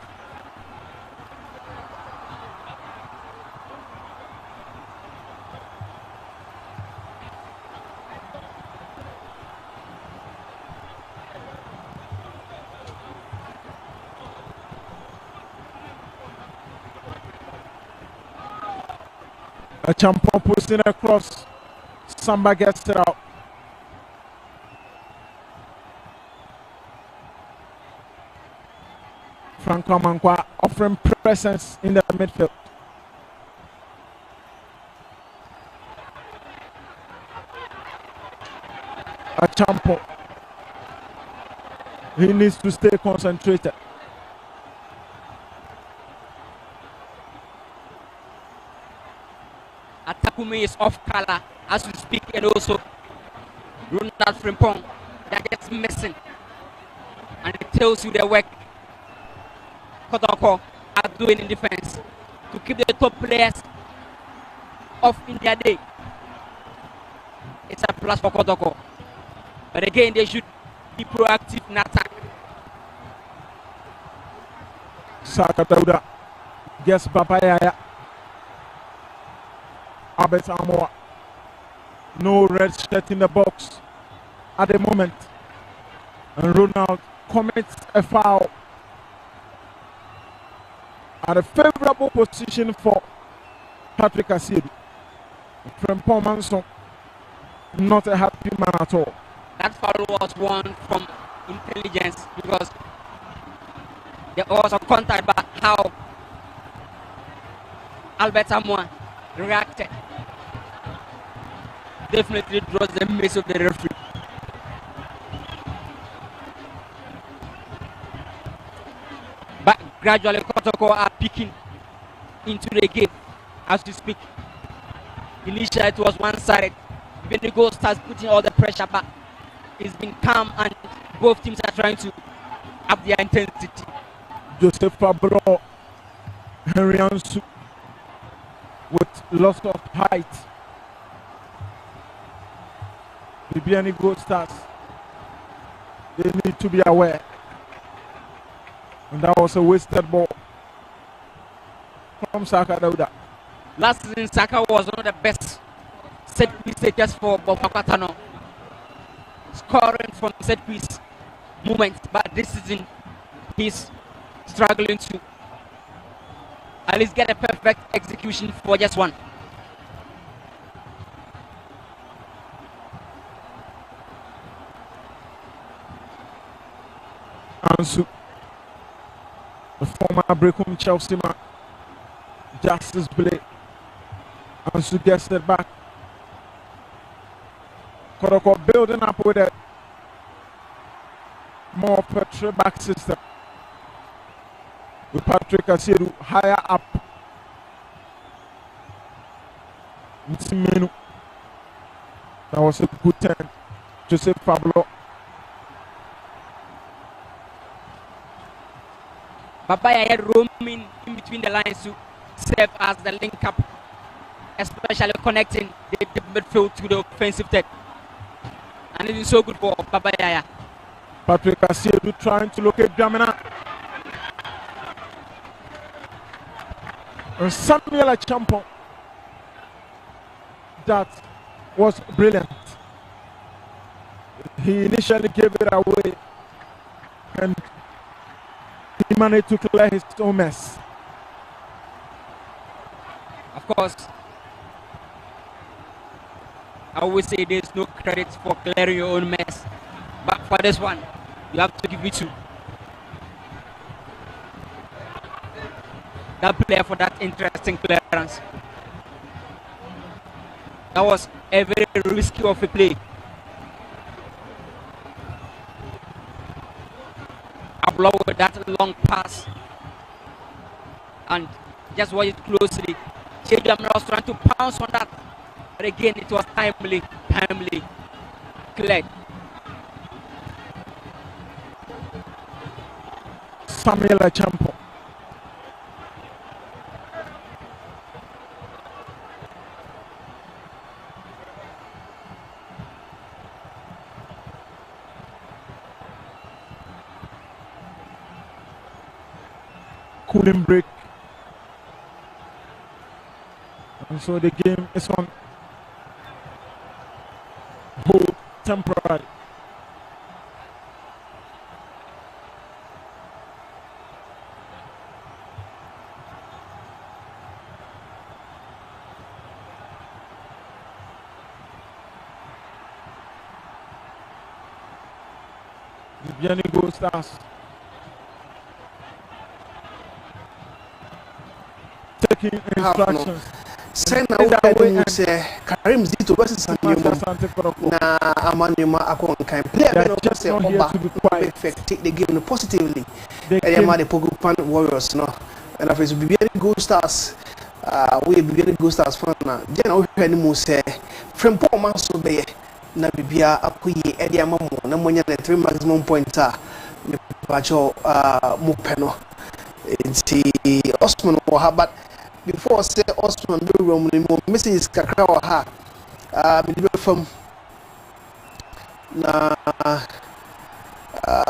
A: A champion posting across. Samba gets it out. Franco Mankwa offering presence in the midfield. A champion. He needs to stay concentrated.
B: Atakumi is off color as we speak, and also Ronald Frimpong, that gets missing, and it tells you the work Kotoko are doing in defense to keep the top players off in their day. It's a plus for Kotoko, but again they should be proactive in attack.
A: Saka Dauda gets Babaya. Albert Amoa. No red shirt in the box at the moment. And Ronald commits a foul at a favorable position for Patrick Asiedu. From Paul Manson, not a happy man at all.
B: That foul was one from intelligence because there was a contact, but how Albert Amoa reacted definitely draws the miss of the referee. But gradually Kotoko are picking into the game as we speak. Initially it was one-sided. Benigo starts putting all the pressure, but it's been calm and both teams are trying to up their intensity.
A: Joseph Pablo, Henry Ansu with lots of height. Bibiani Gold Stars, they need to be aware. And that was a wasted ball from Saka Dauda.
B: Last season, Saka was one of the best set piece takers for Bopakatano, scoring from set piece moments. But this season, he's struggling to at least get a perfect execution for just one.
A: Ansu, the former Brecum Chelsea man, Justice Blake. Ansu gets it back Kotoko building up with a more of a three back system. With Patrick Asiedu higher up. Ntimenu. That was a good turn. Joseph Pablo.
B: Babaya roaming in between the lines to serve as the link up, especially connecting the midfield to the offensive third. And it is so good for Babaya.
A: Patrick Asiedu trying to locate Dramina. And Samuel Achampong. That was brilliant. He initially gave it away and he managed to clear his own mess.
B: Of course, I always say there's no credit for clearing your own mess, but for this one, you have to give it to that player for that interesting clearance. That was a very risky of a play. Abloh with that long pass, and just watch it closely. Chejam was trying to pounce on that, but again it was timely cleared.
A: Samuel Achampong. Cooling break, and so the game is on hold temporarily. Bibiani Gold Stars taking instructions.
D: Send away say Karim Zito versus na Amanuma Akonkan. Player just say perfect, take the game positively. They are the Pogupan Warriors, no. And after Bibiani Gold Stars, we Bibiani Gold Stars fan na. Then we heard say from Paul Manso be na Bibia akuyi Eddie Amamo na monya the 3 maximum points me pacho mupeno. It's Osman but before say Osman do room message kakra wa ha me be fam na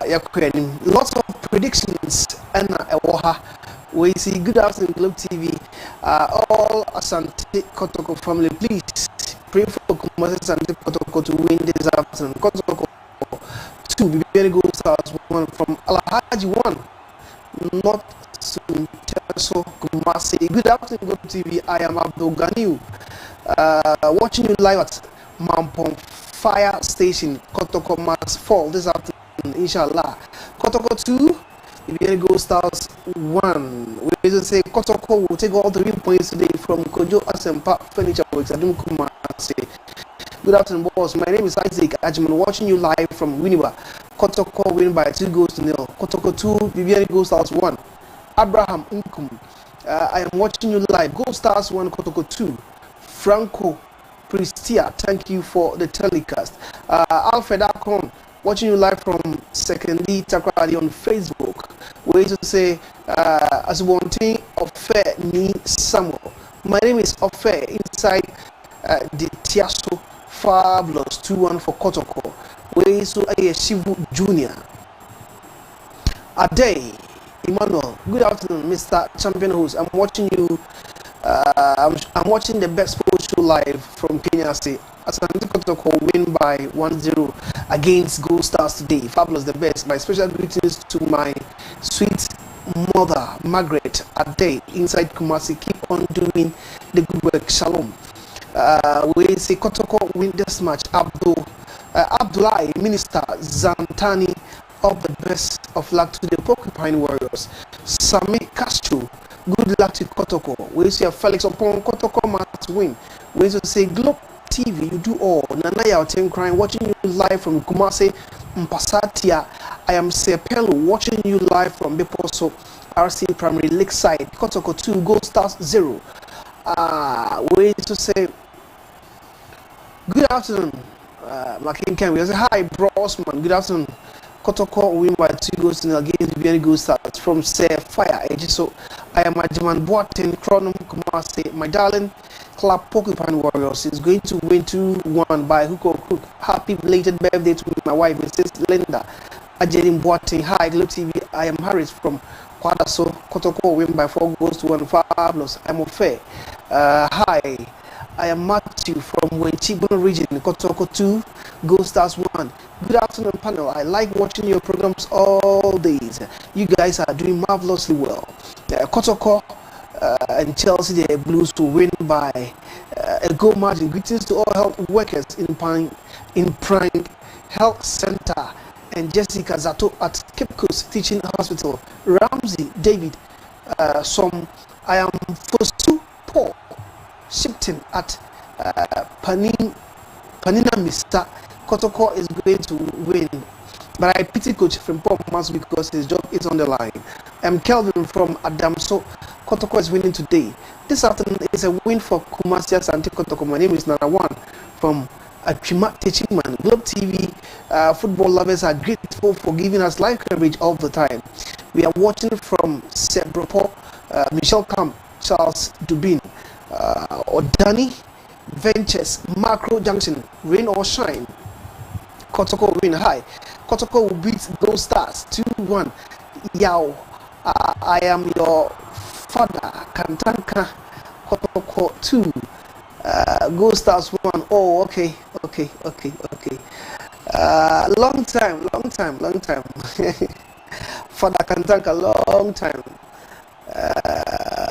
D: yakweni lots of predictions and ha we see. Good afternoon Globe TV, all Asante Kotoko family, please pray for Kumasi Asante Kotoko to win this afternoon. Kotoko 2 Bibiani Gold Stars 1 from Alhaji 1 not so Kumasi. Good afternoon, Globe TV. I am Abdul Ganiu, watching you live at Mampong Fire Station. Kotoko must fall this afternoon, inshallah. Kotoko 2, Bibiani Gold Stars 1. We will say Kotoko will take all 3 points today from Kojo Asempa Furniture Works. Adum Kumasi. Good afternoon, boss. My name is Isaac Ajman, watching you live from Winneba. Kotoko win by 2-0. Kotoko 2, Bibiani Gold Stars 1. Abraham Nkum, I am watching you live. Gold Stars 1, Kotoko 2. Franco Pristia, thank you for the telecast. Alfred Akon, watching you live from Secondly Takrali on Facebook. We to say, as one thing, Ofe Ni Samuel. My name is Ofe inside the Tiaso Fabulous 2-1 for Kotoko. We so a Shivu Junior. A day. Emmanuel, good afternoon, Mr. Champion Host. I'm watching you. I'm watching the best sports show live from Kenya State. Asante Kotoko win by 1-0 against Gold Stars today. Fabulous, the best. My special greetings to my sweet mother, Margaret Ade, inside Kumasi. Keep on doing the good work. Shalom. We say Kotoko win this match. Abdullahi, Minister Zantani. All the best of luck to the Porcupine Warriors. Sami Castro, good luck to Kotoko. We say Felix upon Kotoko must win. We say Globe TV, you do all. Nana Yauten crying, watching you live from Kumasi, Mpasatia. I am Sepelo, watching you live from Beposo, RC Primary Lakeside. Kotoko 2, Gold Stars 0. Way to say, good afternoon, Makin Ken. We say, hi, bro Osman. Good afternoon. Kotoko win by 2 goals in against Bibiani Gold Stars from Say Fire. So I am Ajiman Boatin, Chronom Kumasi. My darling club Porcupine Warriors is going to win 2-1 by hook or crook. Happy belated birthday to my wife, Mrs. Linda Ajerim Boatin. Hi, Globe TV. I am Harris from Kwadaso. Kotoko win by 4 goals to 1. Fabulous. I'm fair. Hi. I am Matthew from Wenchibon region, Kotoko 2, Gold Stars 1. Good afternoon, panel. I like watching your programs all days. You guys are doing marvelously well. Kotoko and Chelsea, the Blues will win by a goal margin. Greetings to all health workers in Prime Health Center and Jessica Zato at Cape Coast Teaching Hospital. Ramsey David, I am Fosu Paul. Shipton at Panina Mr. Kotoko is going to win, but I pity coach from Pommas because his job is on the line. I'm Kelvin from Adamso. Kotoko is winning today. This afternoon is a win for Kumasi Asante Kotoko. My name is Nana One from Achima Techiman. Globe TV football lovers are grateful for giving us live coverage all the time. We are watching from Sebropo, Michelle Camp, Charles Dubin. Odani Ventures, Macro Junction, rain or shine. Kotoko win high. Kotoko will beat Gold Stars 2-1. Yao, I am your father. Kantanka. Kotoko 2. Gold Stars 1. Oh, okay. Long time. Father Kantanka, long time.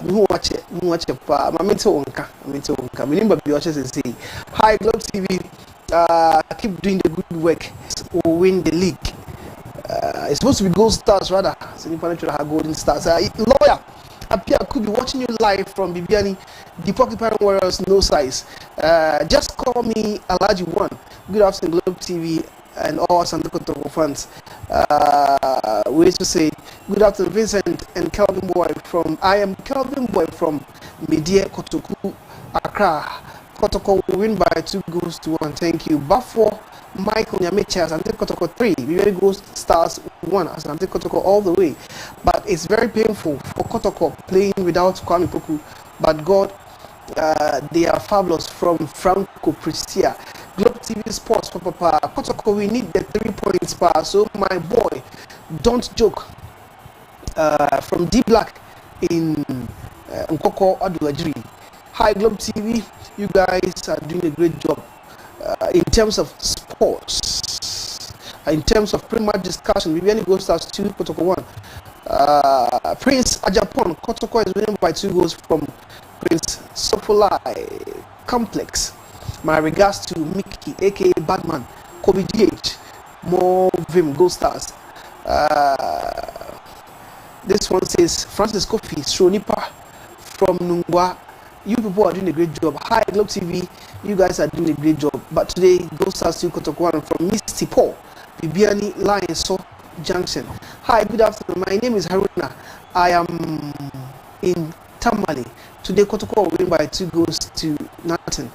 D: Watch it. Hi, Globe TV. Keep doing the good work. We'll win the league. It's supposed to be Gold Stars, rather. So you have Golden Stars. Lawyer, Apia could be watching you live from Bibiani, the Porcupine Warriors, no size. Just call me Alaji One. Good afternoon, Globe TV. And all Santa Kotoko fans. We used to say good afternoon, Vincent and Kelvin Boy from. I am Kelvin Boy from Media Kotoko, Accra. Kotoko will win by 2 goals to 1. Thank you. Bafo Michael Nyamecha, Asante Kotoko 3. Very Gold Stars 1. Asante Kotoko all the way. But it's very painful for Kotoko playing without Kwame Poku. But God, they are fabulous from Franco Pristia. Globe TV Sports, Papa. Kotoko, we need the 3 points per. So my boy, don't joke. From D Black in Nkoko Adulajiri. Hi Globe TV, you guys are doing a great job in terms of sports. In terms of pre-match discussion, Bibiani Gold Stars 2, Kotoko 1. Prince Ajapon, Kotoko is winning by 2 goals from Prince Sofolai Complex. My regards to Mickey, aka Batman, Kobe DH, more Vim Gold Stars. This one says Francis Kofi Shronipa from Nungwa. You people are doing a great job. Hi Globe TV, you guys are doing a great job. But today, Gold Stars 2 Kotoko 1 from Misty Paul, Bibiani Lion So Junction. Hi, good afternoon. My name is Haruna. I am in Tamale. Today, Kotoko will win by 2 goals to nothing.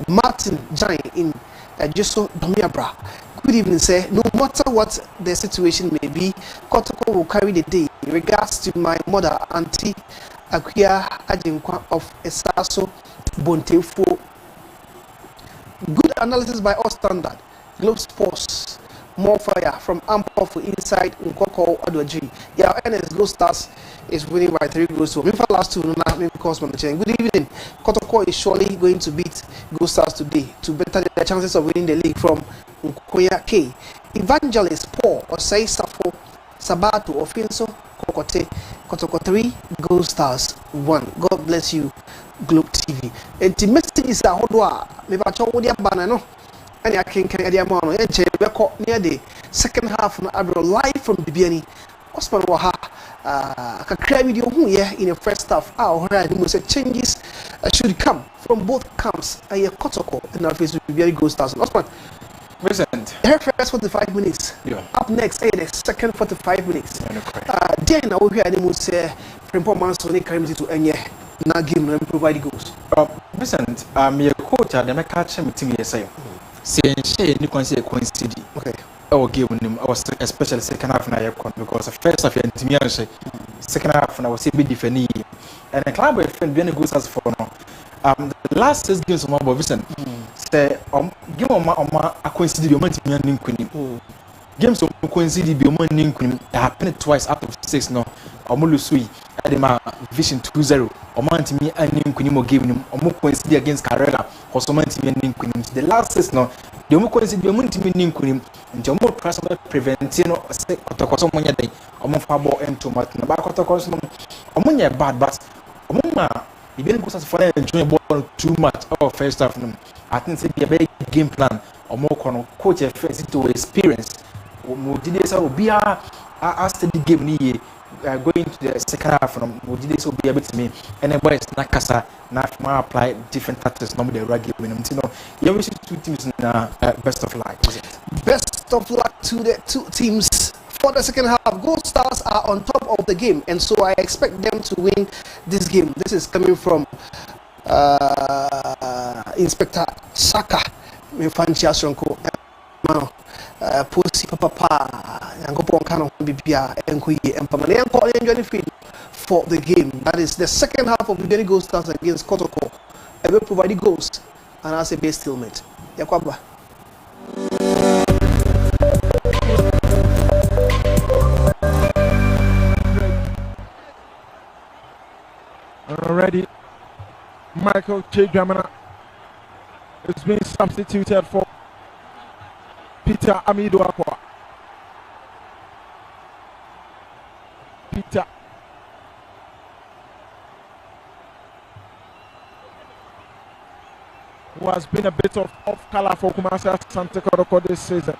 D: Martin Jai in Jeso Domiabra. Good evening, sir. No matter what the situation may be, Kotoko will carry the day. In regards to my mother, Auntie Akuya Ajinkwa of Esaso Bontefo. Good analysis by all standard. Globe Sports. More fire from Ampo for inside Nkoko Adwaji. Yeah, NS Gold Stars is winning by 3 goals to 1. For last 2, because Good evening. Kotoko is surely going to beat Gold Stars today to better their chances of winning the league from Nkoya K. Evangelist Paul Osei Safo Sabato Ofinso Kokote Kotoko 3 Gold Stars 1. God bless you, Globe TV. And the message is a hodwa. Maybe I told you about no. And I can carry the amount of near the second half of April live from Bibiani. Osman Waha kakra video in the first half. Changes should come from both camps. Kotoko and our face will be goal stars. Last one.
C: Present.
D: Her first 45 minutes.
C: Yeah.
D: Up next, the second 45 minutes. Then I will hear the most performance on the current to any now game and provide goals.
C: Present. Your coach at the Mecca meeting yesterday. Saying she any coincide. Okay. Our game was especially second half na because the first half and to second half na was a bit different. And the club will be goals as for now. The last 6 games of my Vincent say game a coincide be month me nin games of coincide be month nin happened twice out of 6 no omulusu adema vision 2-0 month me nin kunim game nim coincide against Carrera or so month me nin kunim the last 6 no the coincide be month me nin kunim nti press preventing no say Kotoko monya dey fa ball into mat na ba Kotoko monya bad but he didn't go as far and enjoy ball too much first half. I think it's a big game plan or more coach first to experience. Modides will be a steady game going to the second half from Modides will be able to me and then boys Nakasa now apply different tactics normally the rugby winning. You always see 2 teams in best of luck.
D: Best of luck to the 2 teams. For the second half, Gold Stars are on top of the game, and so I expect them to win this game. This is coming from Inspector Saka. Mefanchia Sonko. Pussy Papa, Yango Kano Bibia, and Kui, and Pamania enjoy field for the game. That is the second half of the Gold Stars against Kotoko. I will provide goals, and as a base stalemate. Yakwaba.
A: Already, Michael Chedramana is being substituted for Peter Amido Akwa. Peter who has been a bit of off color for Kumasi Asante Kotoko this season.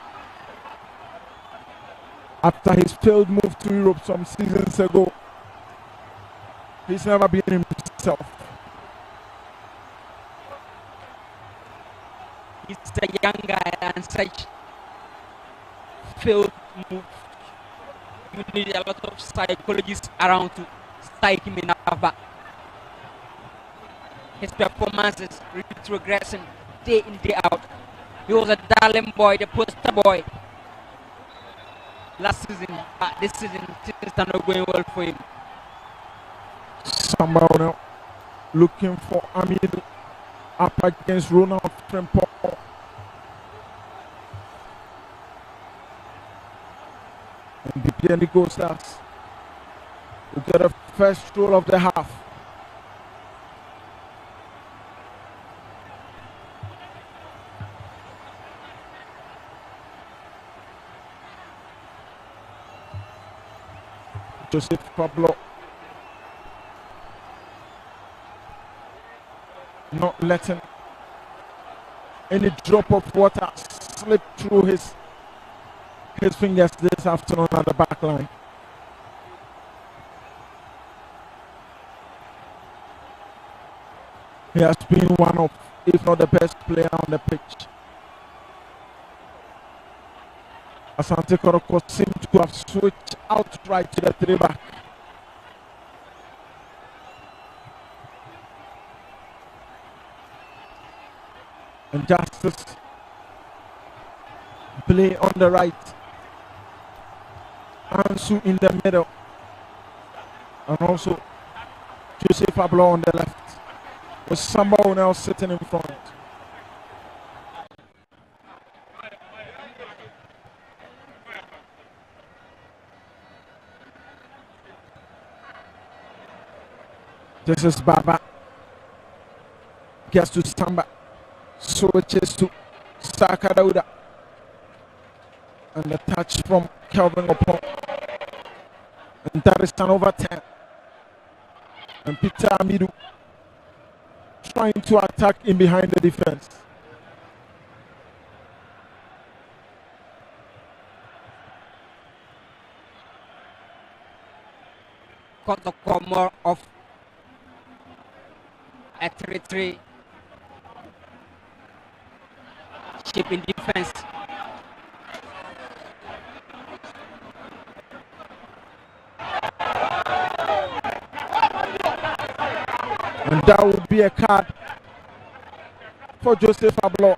A: After his failed move to Europe some seasons ago, he's never been himself.
B: He's a young guy and such failed move. You need a lot of psychologists around to strike him in our back. His performance is regressing day in, day out. He was a darling boy, the poster boy. Last season, this season, things are not going well for him.
A: Somebody now looking for Amidu up against Ronald Frimpong. And Bibiani goes last. We get a first goal of the half. Joseph Pablo not letting any drop of water slip through his fingers this afternoon at the back line. He has been one of, if not the best player on the pitch. Asante Kotoko seemed to have switched outright to the 3-back. And Justice play on the right, Ansu in the middle, and also Jose Pablo on the left, with someone else sitting in front. This is Baba, gets to Samba, switches to Saka Dauda, and the touch from Kelvin Opon, and that is an over 10. And Peter Amidu trying to attack in behind the defense.
B: Kotoko more of a 3-3 shape in defense.
A: And that will be a card for Joseph Ablo.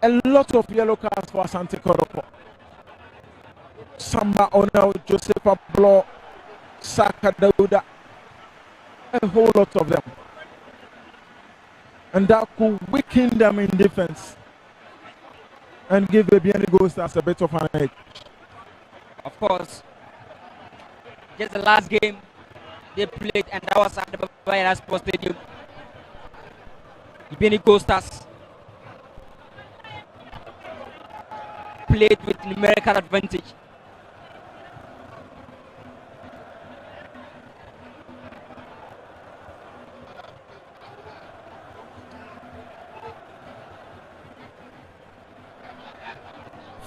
A: A lot of yellow cards for Asante Kotoko. Samba Ono, Joseph Ablo, Saka Dauda, a whole lot of them. And that could weaken them in defense and give Bibiani Gold Stars a bit of an edge.
B: Of course, just the last game they played, and that was at the Bayern Sports Stadium. Bibiani Gold Stars played with numerical advantage.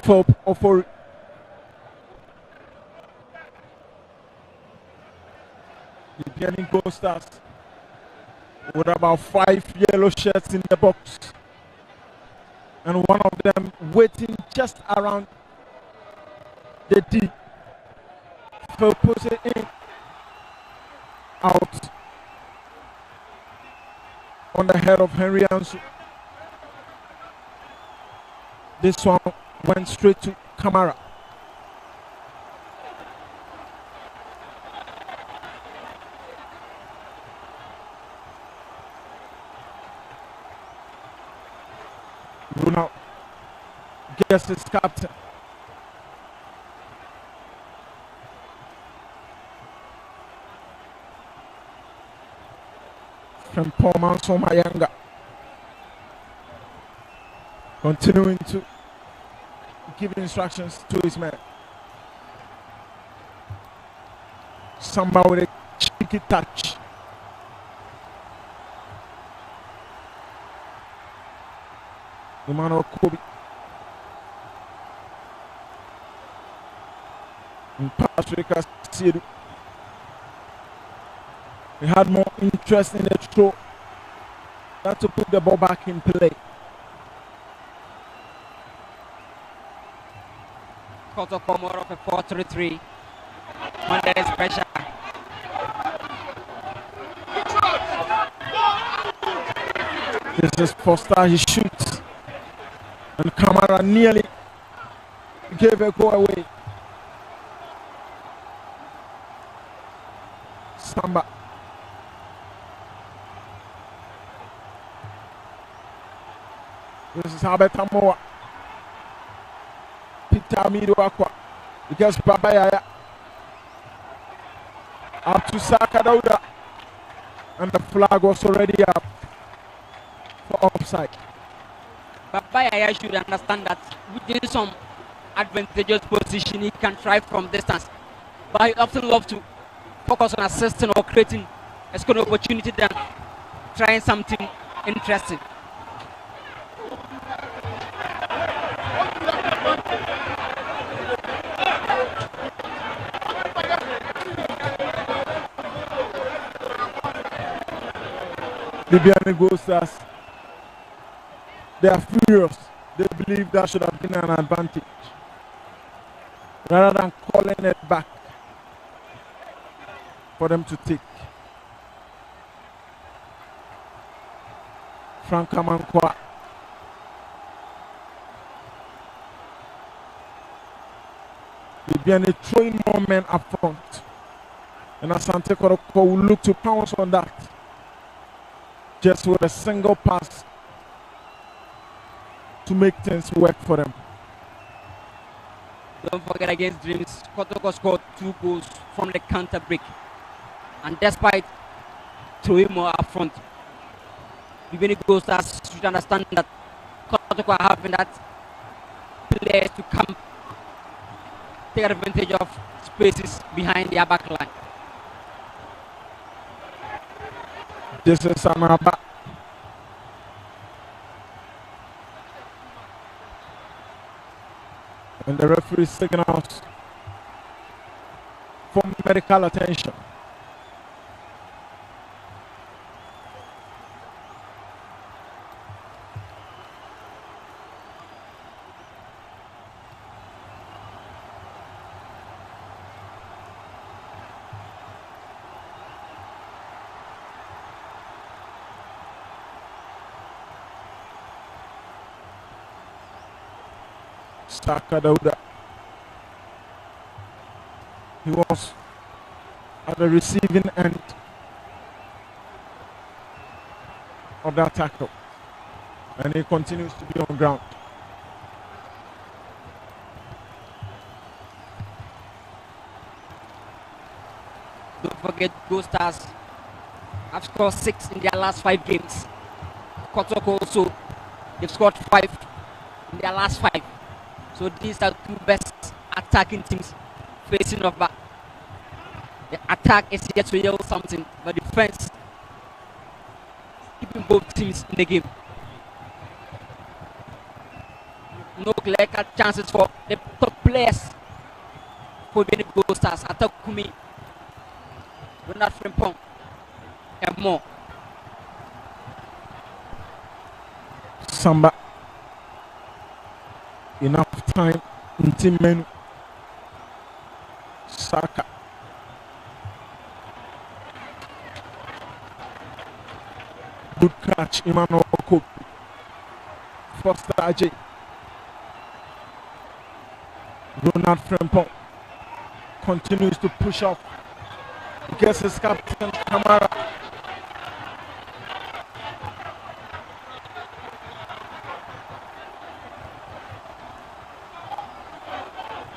A: For Bibiani Gold Stars with about 5 yellow shirts in the box, and one of them waiting just around the D for push it in out on the head of Henry Ansu. This one went straight to Kamara. Bruno gets his captain. From Paul Manson Mayanga. Continuing to give instructions to his man. Samba with a cheeky touch. Emmanuel Kobe. And Patrick Asidu. He had more interest in the throw than to put the ball back in play.
B: Kotoko more of a 4-3-3. When there is pressure.
A: This is Foster, he shoots. And Kamara nearly gave a go away. Samba. This is Albert Amoa. Peter Mido Aqua. He gets Babayaya. Up to Saka Dauda. And the flag was already up for offside.
B: Babayaya should understand that within some advantageous position he can try from distance. But he often loves to focus on assisting or creating a scoring opportunity than trying something interesting.
A: Bibiani Gold Stars, they are furious. They believe that should have been an advantage. Rather than calling it back for them to take. Frank Amankwa. Bibiani throwing more men up front. And Asante Kotoko will look to pounce on that. Just with a single pass to make things work for them.
B: Don't forget, against Dreams, Kotoko scored 2 goals from the counter break. And despite throwing more up front, Bibiani Gold Stars should understand that Kotoko are having that players to come take advantage of spaces behind their back line.
A: This is Samaba. And the referee signals for medical attention. Saka Dauda. He was at the receiving end of that tackle, and he continues to be on ground.
B: Don't forget, Go Stars have scored 6 in their last 5 games. Kotoko also, they've scored 5 in their last 5. So these are 2 best attacking teams facing off back. The attack is yet to yield something, but defense keeping both teams in the game. No clear-cut chances for the top players for the Gold Stars. Attack Kumi, Ronald Frimpong, and more.
A: Samba. Enough time in team menu. Saka. Good catch, Emmanuel Kopi. Foster Ajay. Ronald Frimpong continues to push off. Gets his captain Kamara.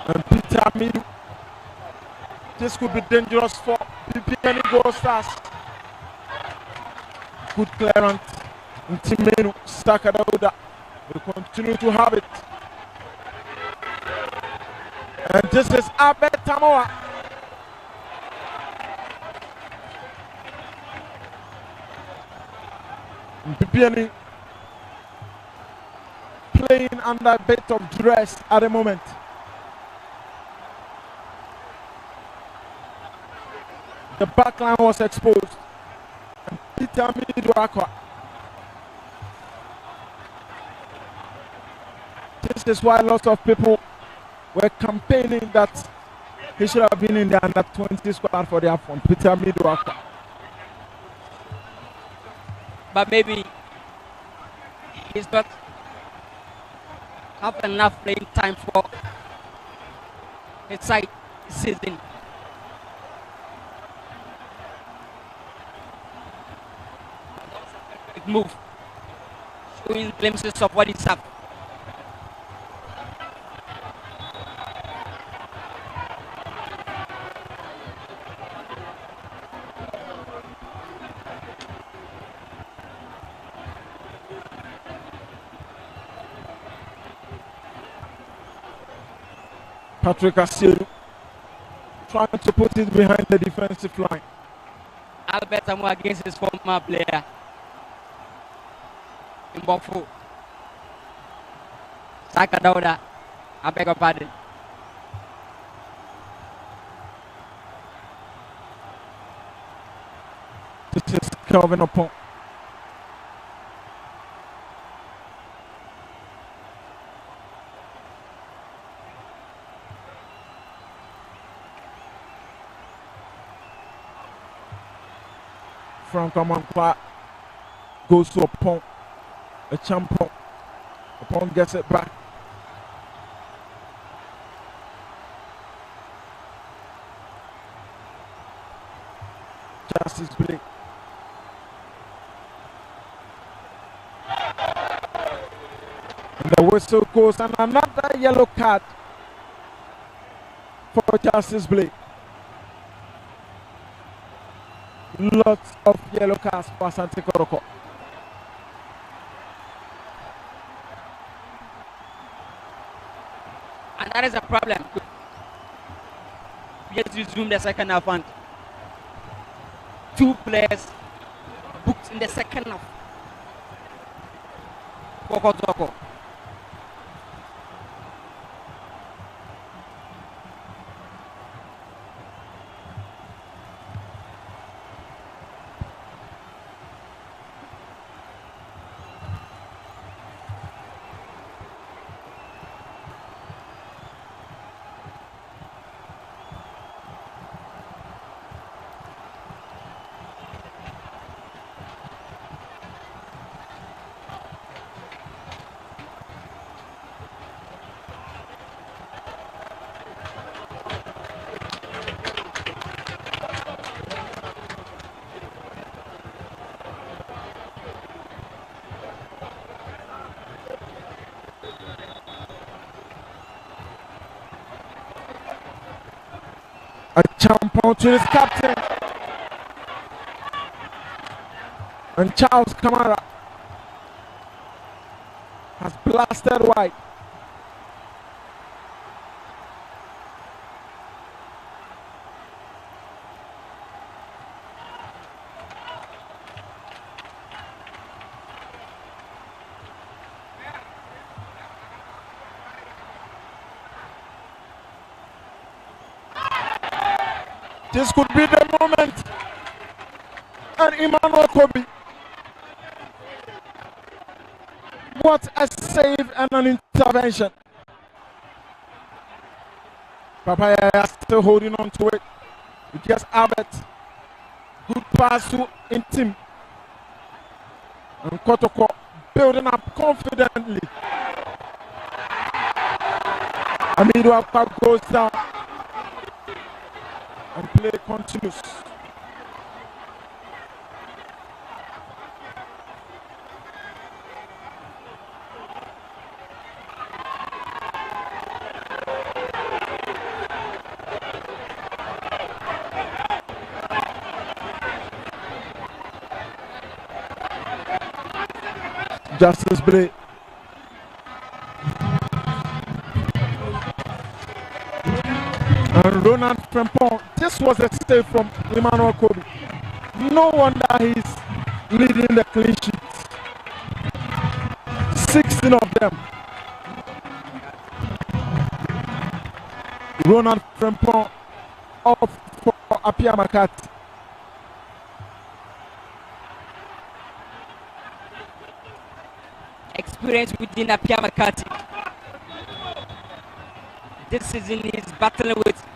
A: And Peter Amidu. This could be dangerous for Bibiani Gold Stars. Good clearance. Ntimenu Saka Dauda will continue to have it. And this is Abed Tamoa. Bibiani playing under a bit of duress at the moment. The backline was exposed. And Peter Midwakwa. This is why lots of people were campaigning that he should have been in the under 20 squad for their fund. Peter Midwakwa.
B: But maybe he's not have enough playing time for his side season. Move, showing glimpses of what is up.
A: Patrick Asielu trying to put it behind the defensive line.
B: Albert Amu against his former player in Bofu. Saka Dauda, I beg your pardon.
A: This is Kelvin Opon. Frank Amankwa goes to Opon. A champion. Opon gets it back. Justice Blake. And the whistle goes, and another yellow card for Justice Blake. Lots of yellow cards for Asante Kotoko.
B: And that is a problem. We just resume the second half and 2 players booked in the second half for Kotoko.
A: A champion to his captain. And Charles Kamara has blasted wide. This could be the moment. And Emmanuel Kobe. What a save and an intervention. Papaya is still holding on to it. He gets Albert. Good pass to Intim. And Kotoko building up confidently. Amido Akpa goes down. And play continues. Justice Blay. And Ronald Frempong. This was a save from Emmanuel Kobe. No wonder he's leading the clean sheets. 16 of them. Ronald Frempong up for Apia Makati.
B: Experience within Apia Makati. This season he's battling with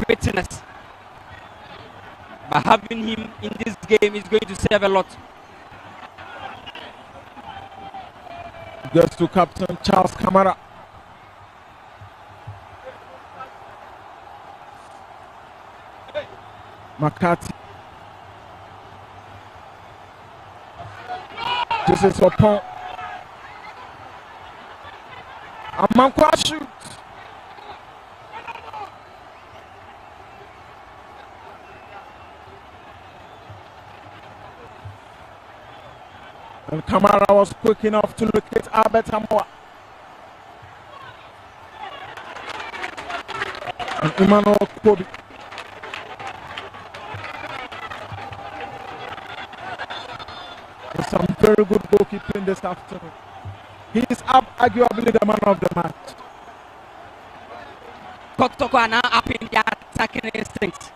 B: fitness. But having him in this game is going to save a lot.
A: Goes to Captain Charles Kamara. Makati. This is Opon. Amankwa shoot. And Kamara was quick enough to locate Albert Amoa. And Emmanuel Kobe. There's some very good goalkeeping this afternoon. He is arguably the man of the match.
B: Kotoko are now up in their attacking instincts.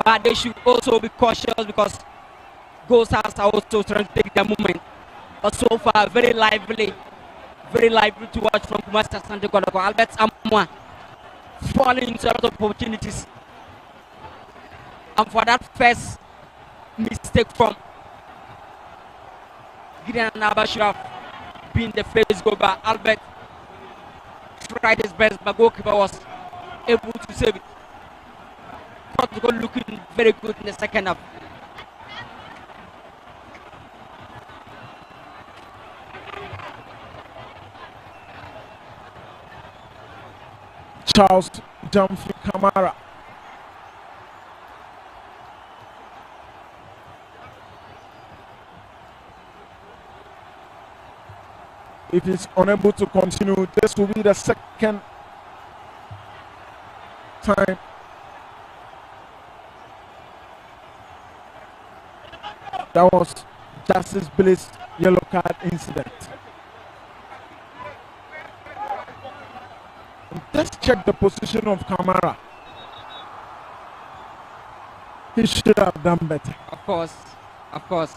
B: But they should also be cautious because goals are also trying to take their movement. But so far, very lively to watch from Kumasi Asante Kotoko. Albert Amoa falling into a lot of opportunities. And for that first mistake from Gideon Naba should have been the first goal, but Albert tried his best, but goalkeeper was able to save it. Kotoko looking very good in the second half.
A: Charles Dumfries Kamara. If he's unable to continue, this will be the second time that was Justice Blay's yellow card incident. Let's check the position of Kamara. He should have done better.
B: Of course.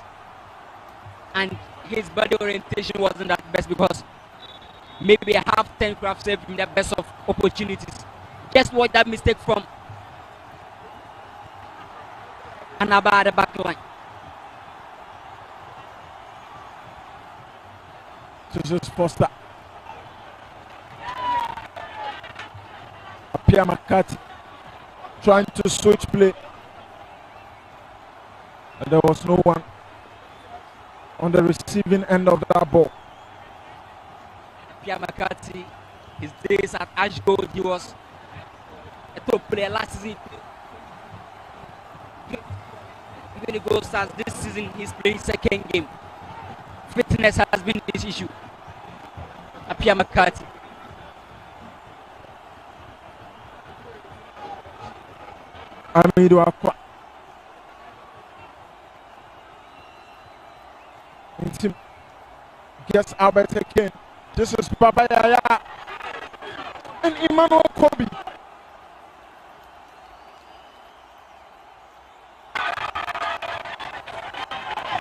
B: And his body orientation wasn't that best because maybe a half-10 could have saved him the best of opportunities. Just watch that mistake from Anaba at the back line.
A: This is Foster. Apia Makati trying to switch play. And there was no one on the receiving end of that ball.
B: Apia Makati, his days at Ash Gold, he was a top player last season. Even the goal starts this season, he's playing second game. Fitness has been his issue. Apia McCarthy.
A: Amido Akwa. Intim gets Albert again. This is Baba Yaya and Emmanuel Kobe.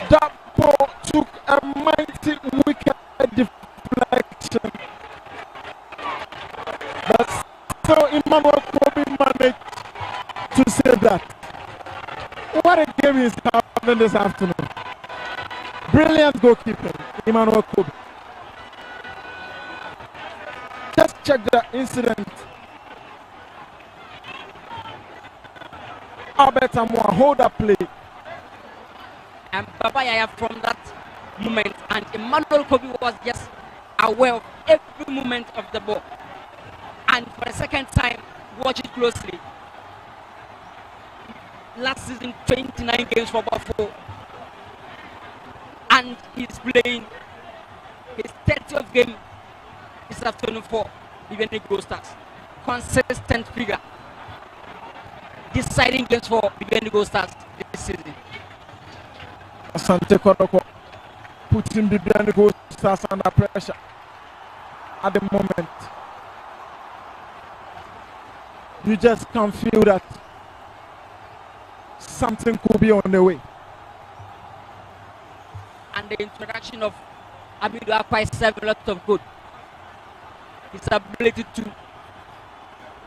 A: That ball took a mighty wicked deflection, but still Emmanuel Kobe managed to save that. What a game is happening this afternoon. Brilliant goalkeeping, Emmanuel Kobe. Just check the incident. Albert Amoa, hold up play.
B: And Baba Yaya from that moment, and Emmanuel Kobe was just aware of every movement of the ball. And for the second time, watch it closely. Last season, 29 games for Buffalo. And he's playing his 30th game this afternoon for Bibiani Gold Stars. Consistent figure. Deciding games for Bibiani Gold Stars this season.
A: Asante Kotoko putting Bibiani Gold Stars under pressure at the moment. You just can feel that something could be on the way.
B: And the introduction of Amido Akwa served a lot of good. His ability to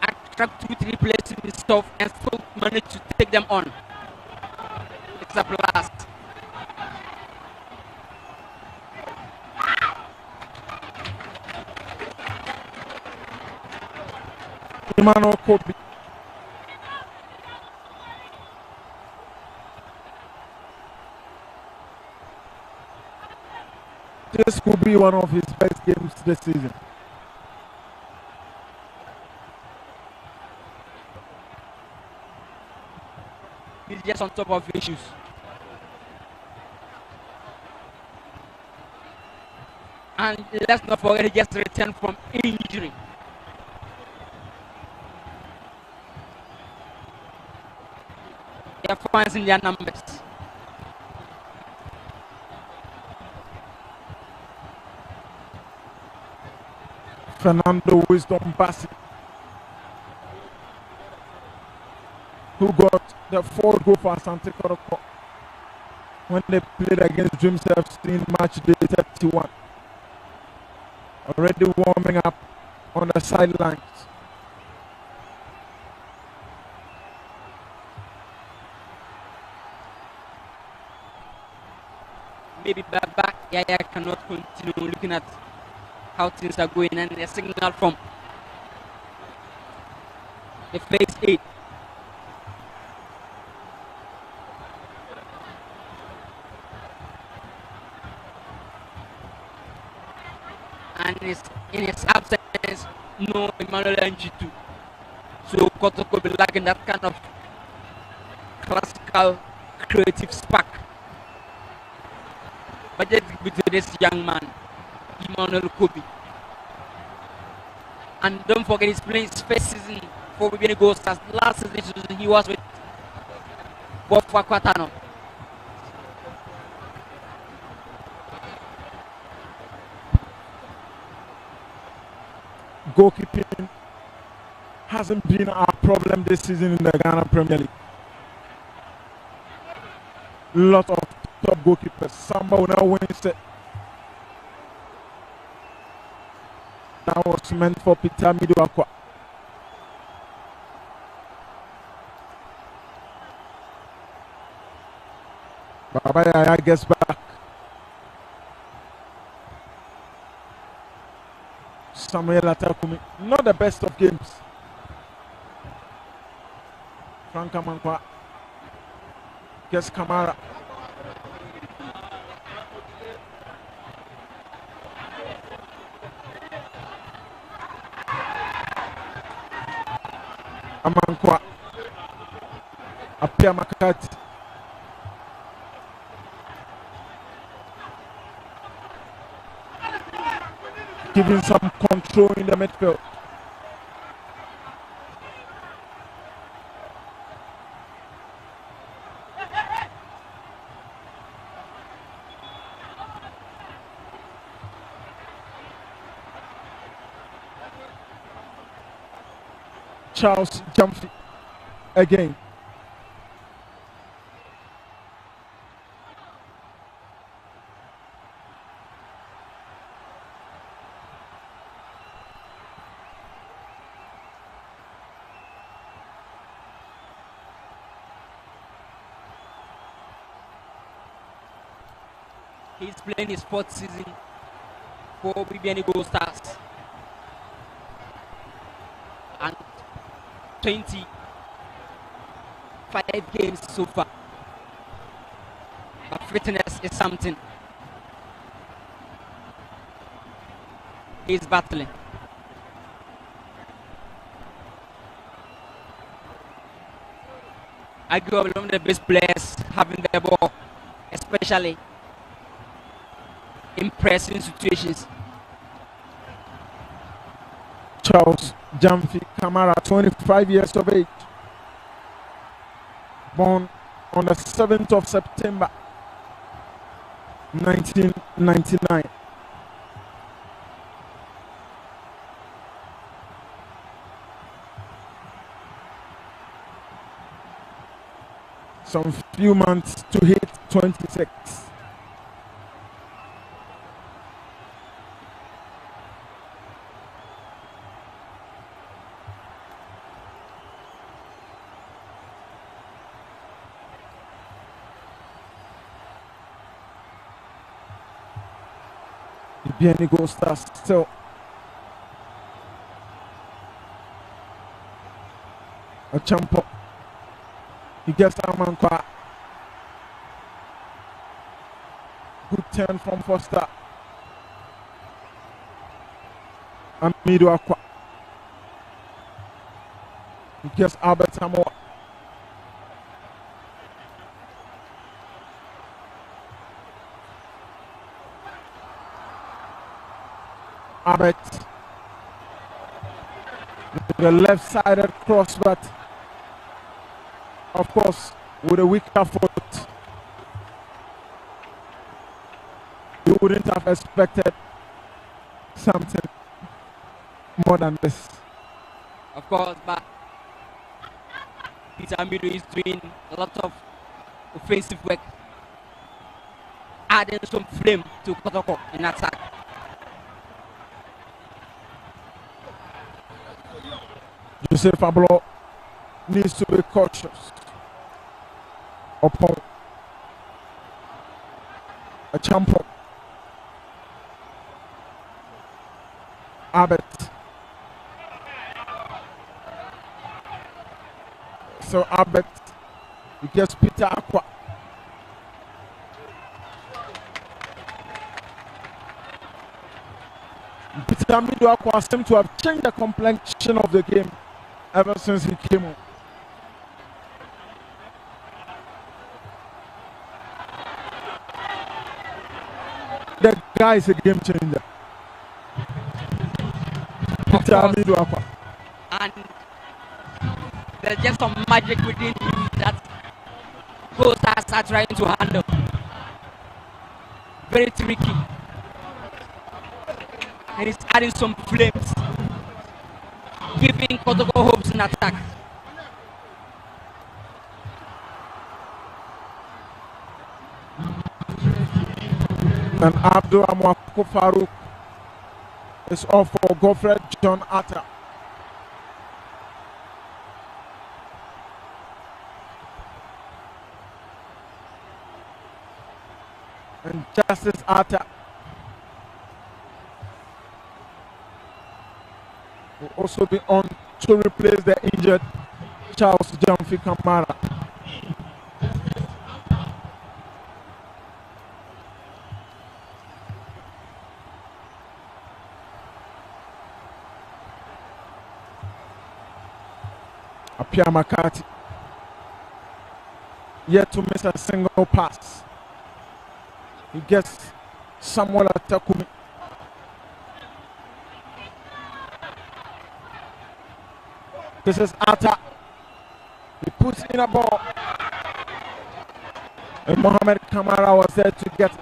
B: attract 2-3 players in his stuff and still manage to take them on. It's a blast.
A: Emmanuel Kobe. This could be one of his best games this season.
B: He's just on top of issues. And let's not forget he just returned from injury. They are fans in their numbers.
A: Fernando Wisdom Bassi, who got the 4th goal for Asante Kotoko when they played against Dreams FC in match day 31. Already warming up on the sidelines.
B: Maybe Baba Yaya cannot continue looking at how things are going, and a signal from the phase 8. And in his absence, no Emmanuel Njitu. So Kotoko will be lacking that kind of classical creative spark. But just give it to this young man, Emmanuel Kobe. And don't forget he's playing his first season for Bibiani Gold Stars. Last season he was with Bob Fakwatano.
A: Goalkeeping hasn't been our problem this season in the Ghana Premier League. Lot of top goalkeepers. Samba will now win it. That was meant for Peter Amido Akwa. Baba Yaya gets back. Samuel Atakumi, not the best of games. Frank Amankwa gets Kamara. Amankwa. Apia Makati. giving some control in the midfield. Charles Jamfi again.
B: He's playing his fourth season for Bibiani Gold Stars. And 25 games so far. But fitness is something. He's battling. I grew up one of the best players having the ball, especially in pressing situations.
A: Charles Jamfi Kamara, 25 years of age, born on the 7th of September 1999. Some few months to hit 26. Bibiani Gold Stars still a champion. He gets Amankwa. Good turn from Foster. Amido Aqua. He gets Albert Samoa. Albert. The left-sided cross, but of course, with a weaker foot, you wouldn't have expected something more than this.
B: Of course, but Peter Amido is doing a lot of offensive work, adding some flame to Kotoko in attack.
A: Joseph Pablo needs to be cautious upon a champion. Abbott. So Abbott, he gets Peter Aqua. Peter Amido Aqua seems to have changed the complexion of the game ever since he came on. The guy is a game changer. Peter Amido Aqua.
B: And there's just some magic within him that goalstars are trying to handle. Very tricky. And he's adding some flames, giving Kotoko hopes in attack.
A: And Abdul Amwako Farouk is off for Godfrey John Atta. And Justice Atta will also be on to replace the injured Charles Jamfi Kamara. Apia Makati yet to miss a single pass. He gets Samuel Atakumi. This is Atta. He puts in a ball. And Mohamed Kamara was there to get it.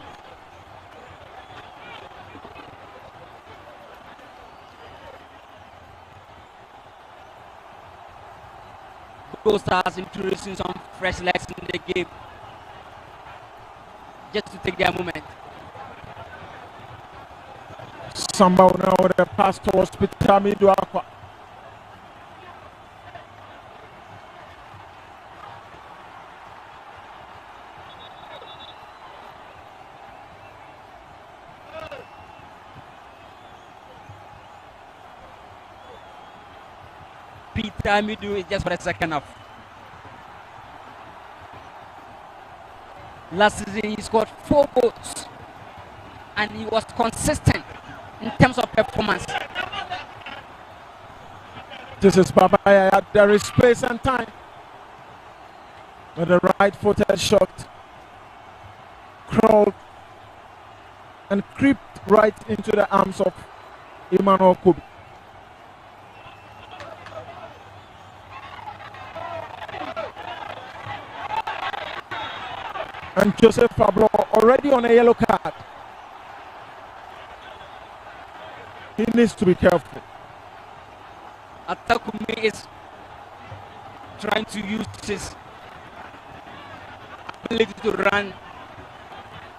B: Goal Stars introducing some fresh legs in the game just to take their moment.
A: Samba now with the pass towards Pitami Duakwa.
B: Peter Midu is just for the second half. Last season he scored 4 goals and he was consistent in terms of performance.
A: This is Babaya. There is space and time. With the right-footed shot, crawled and creeped right into the arms of Emmanuel Kubi. And Joseph Pablo already on a yellow card. He needs to be careful.
B: Atakumi is trying to use his ability to run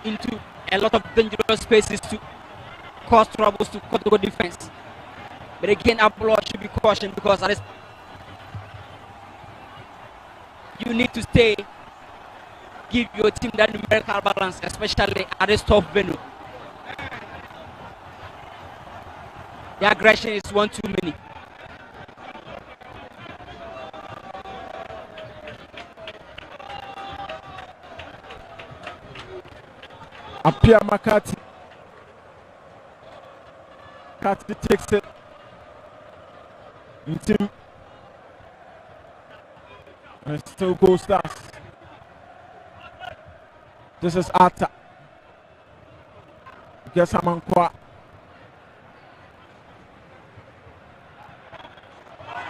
B: into a lot of dangerous spaces to cause troubles to Kotoko defense. But again, Apollo should be cautioned because you need to stay, give your team that numerical balance, especially at this top venue. The aggression is one too many.
A: Apia Makati. Kati takes it. Team. And still goes Stars. This is Atta. Guess Amankwa.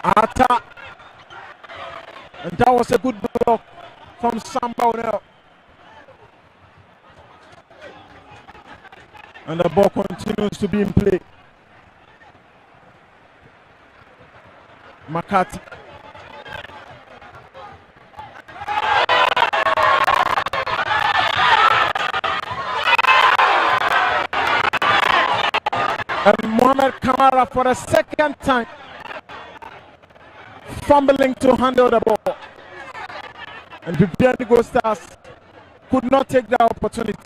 A: Atta. And that was a good block from Samba now. And the ball continues to be in play. Makati. And Mohamed Kamara for the second time fumbling to handle the ball. And Bibiani Stars could not take the opportunity.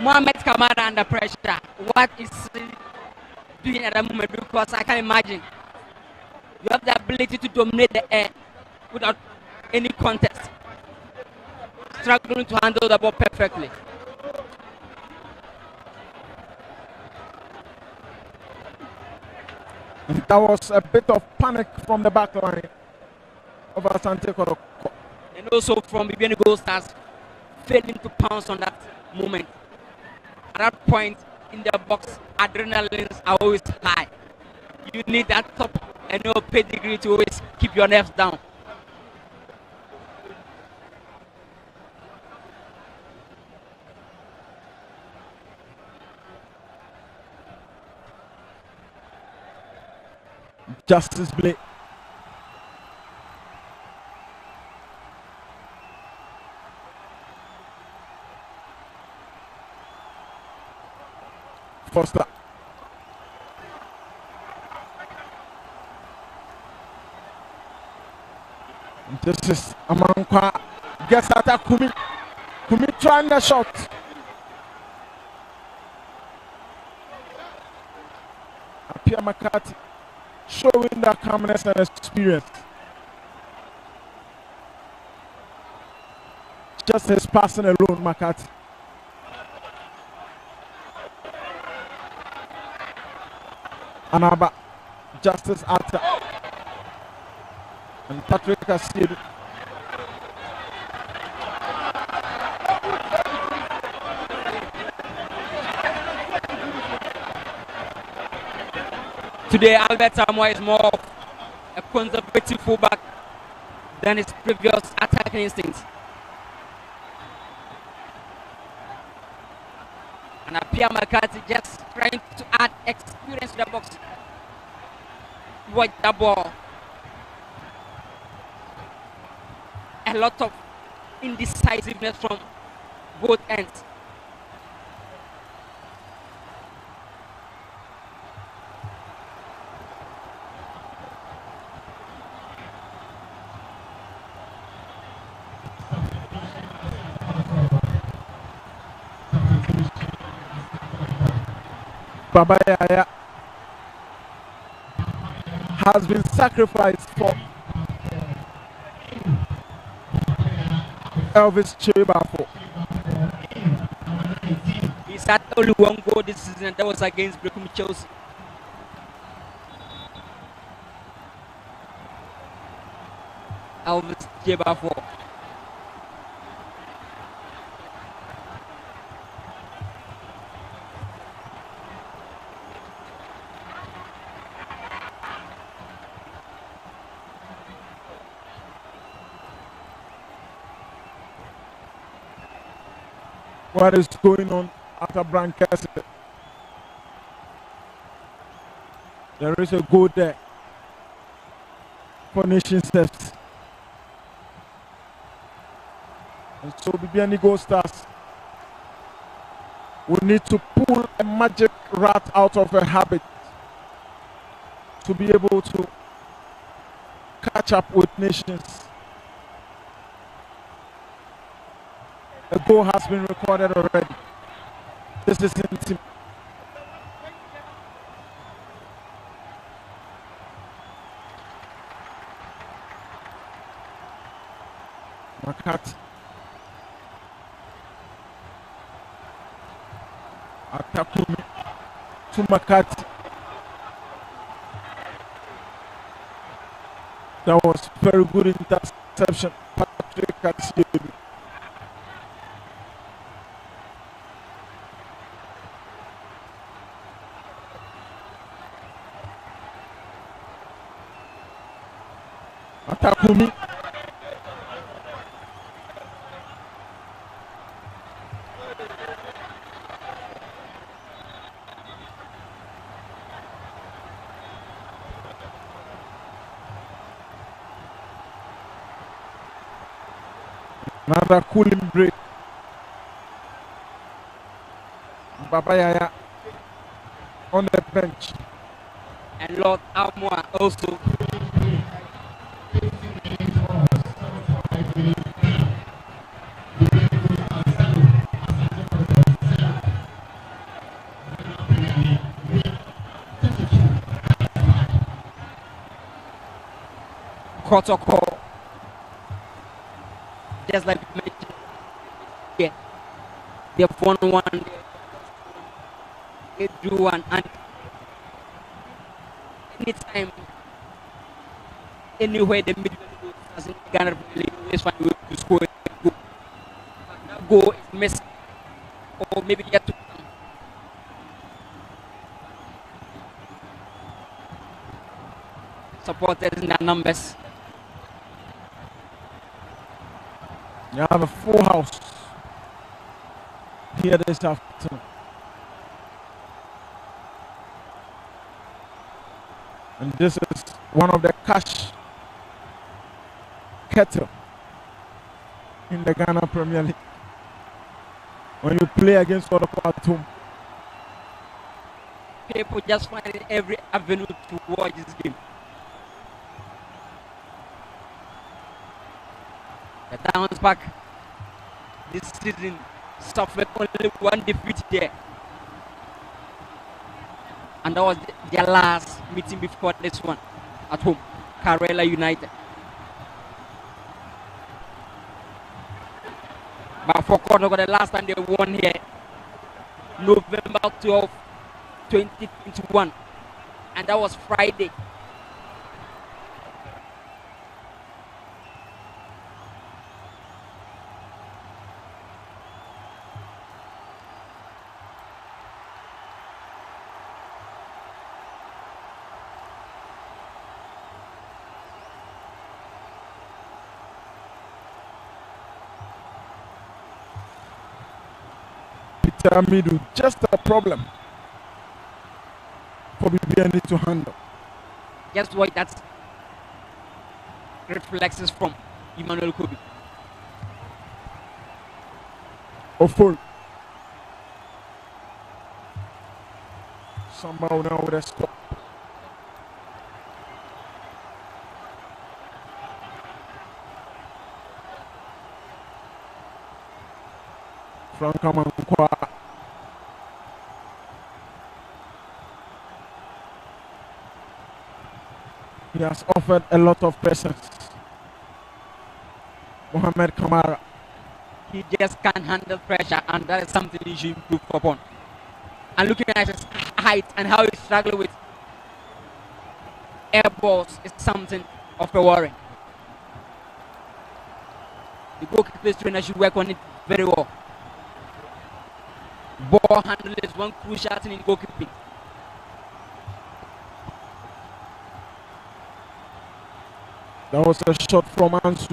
B: Mohamed Kamara under pressure. What is he doing at the moment? Because I can imagine you have the ability to dominate the air without any contest. Struggling to handle the ball perfectly.
A: And that was a bit of panic from the back line of Asante Kotoko.
B: And also from Bibiani Stars failing to pounce on that moment. At that point in the box, adrenalines are always high. You need that top and no pedigree to always keep your nerves down.
A: Justice Blake. Foster. This is Amankwa. Gets at Kumi. Kumi trying the shot. Apia Makati showing that calmness and experience. Just his passing alone, Makati. Anaba, Justice Atta, and Patrick Asidu.
B: Today, Albert Samoa is more of a conservative fullback than his previous attacking instincts. And Apia McCarthy just trying to add experience to the box. Watch the ball. A lot of indecisiveness from both ends.
A: Baba Yaya has been sacrificed for Elvis Chebafo.
B: He's had only one goal this season, and that was against Brecum Chelsea. Elvis Chebafo.
A: What is going on after Brancaster? There is a goal there for Nation Steps. And so Bibiani Gold Stars will need to pull a magic rat out of a habit to be able to catch up with Nations. A goal has been recorded already. This is intimate. McCarthy. Atakumi to McCarthy. That was very good interception. Patrick Katsiedu. Atakumi. Another cooling break. Baba Yaya on the bench.
B: And Lord Amwa also. Kotoko. Just like you mentioned, yeah, they have won one, they drew one, and anytime, anywhere the middle goes, in Ghana, this one will score a goal. But that goal is missing, or maybe yet to come. Supporters in their numbers.
A: You have a full house here this afternoon. And this is one of the cash kettle in the Ghana Premier League. When you play against Kotoko at home,
B: People just find every avenue to watch this game. The Downs back this season suffered only one defeat there, and that was their last meeting before this one at home, Karela United. But for Kotoko, the last time they won here, November 12, 2021, and that was Friday.
A: Peter Amidu, just a problem for Bibiani to handle.
B: Just what that reflexes from Emmanuel Kobe.
A: Full. Somehow now with a stop. Frank Amankwa. He has offered a lot of presence. Mohamed Kamara.
B: He just can't handle pressure, and that is something he should improve upon. And looking at his height and how he struggles with air balls is something of a worry. The goalkeeper trainer should work on it very well. Ball handling is one crucial thing in goalkeeping.
A: That was a shot from Ansu.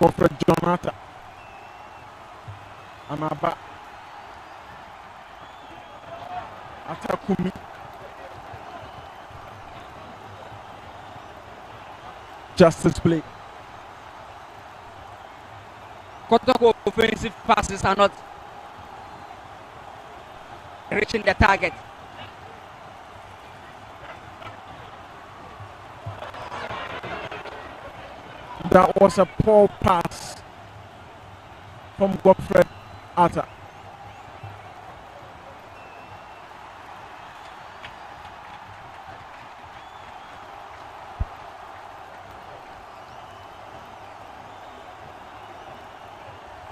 A: Godfred Jonathan. Anaba. Atakumi. Justice play.
B: Kotoko offensive passes are not reaching the target.
A: That was a poor pass from Godfred Atta.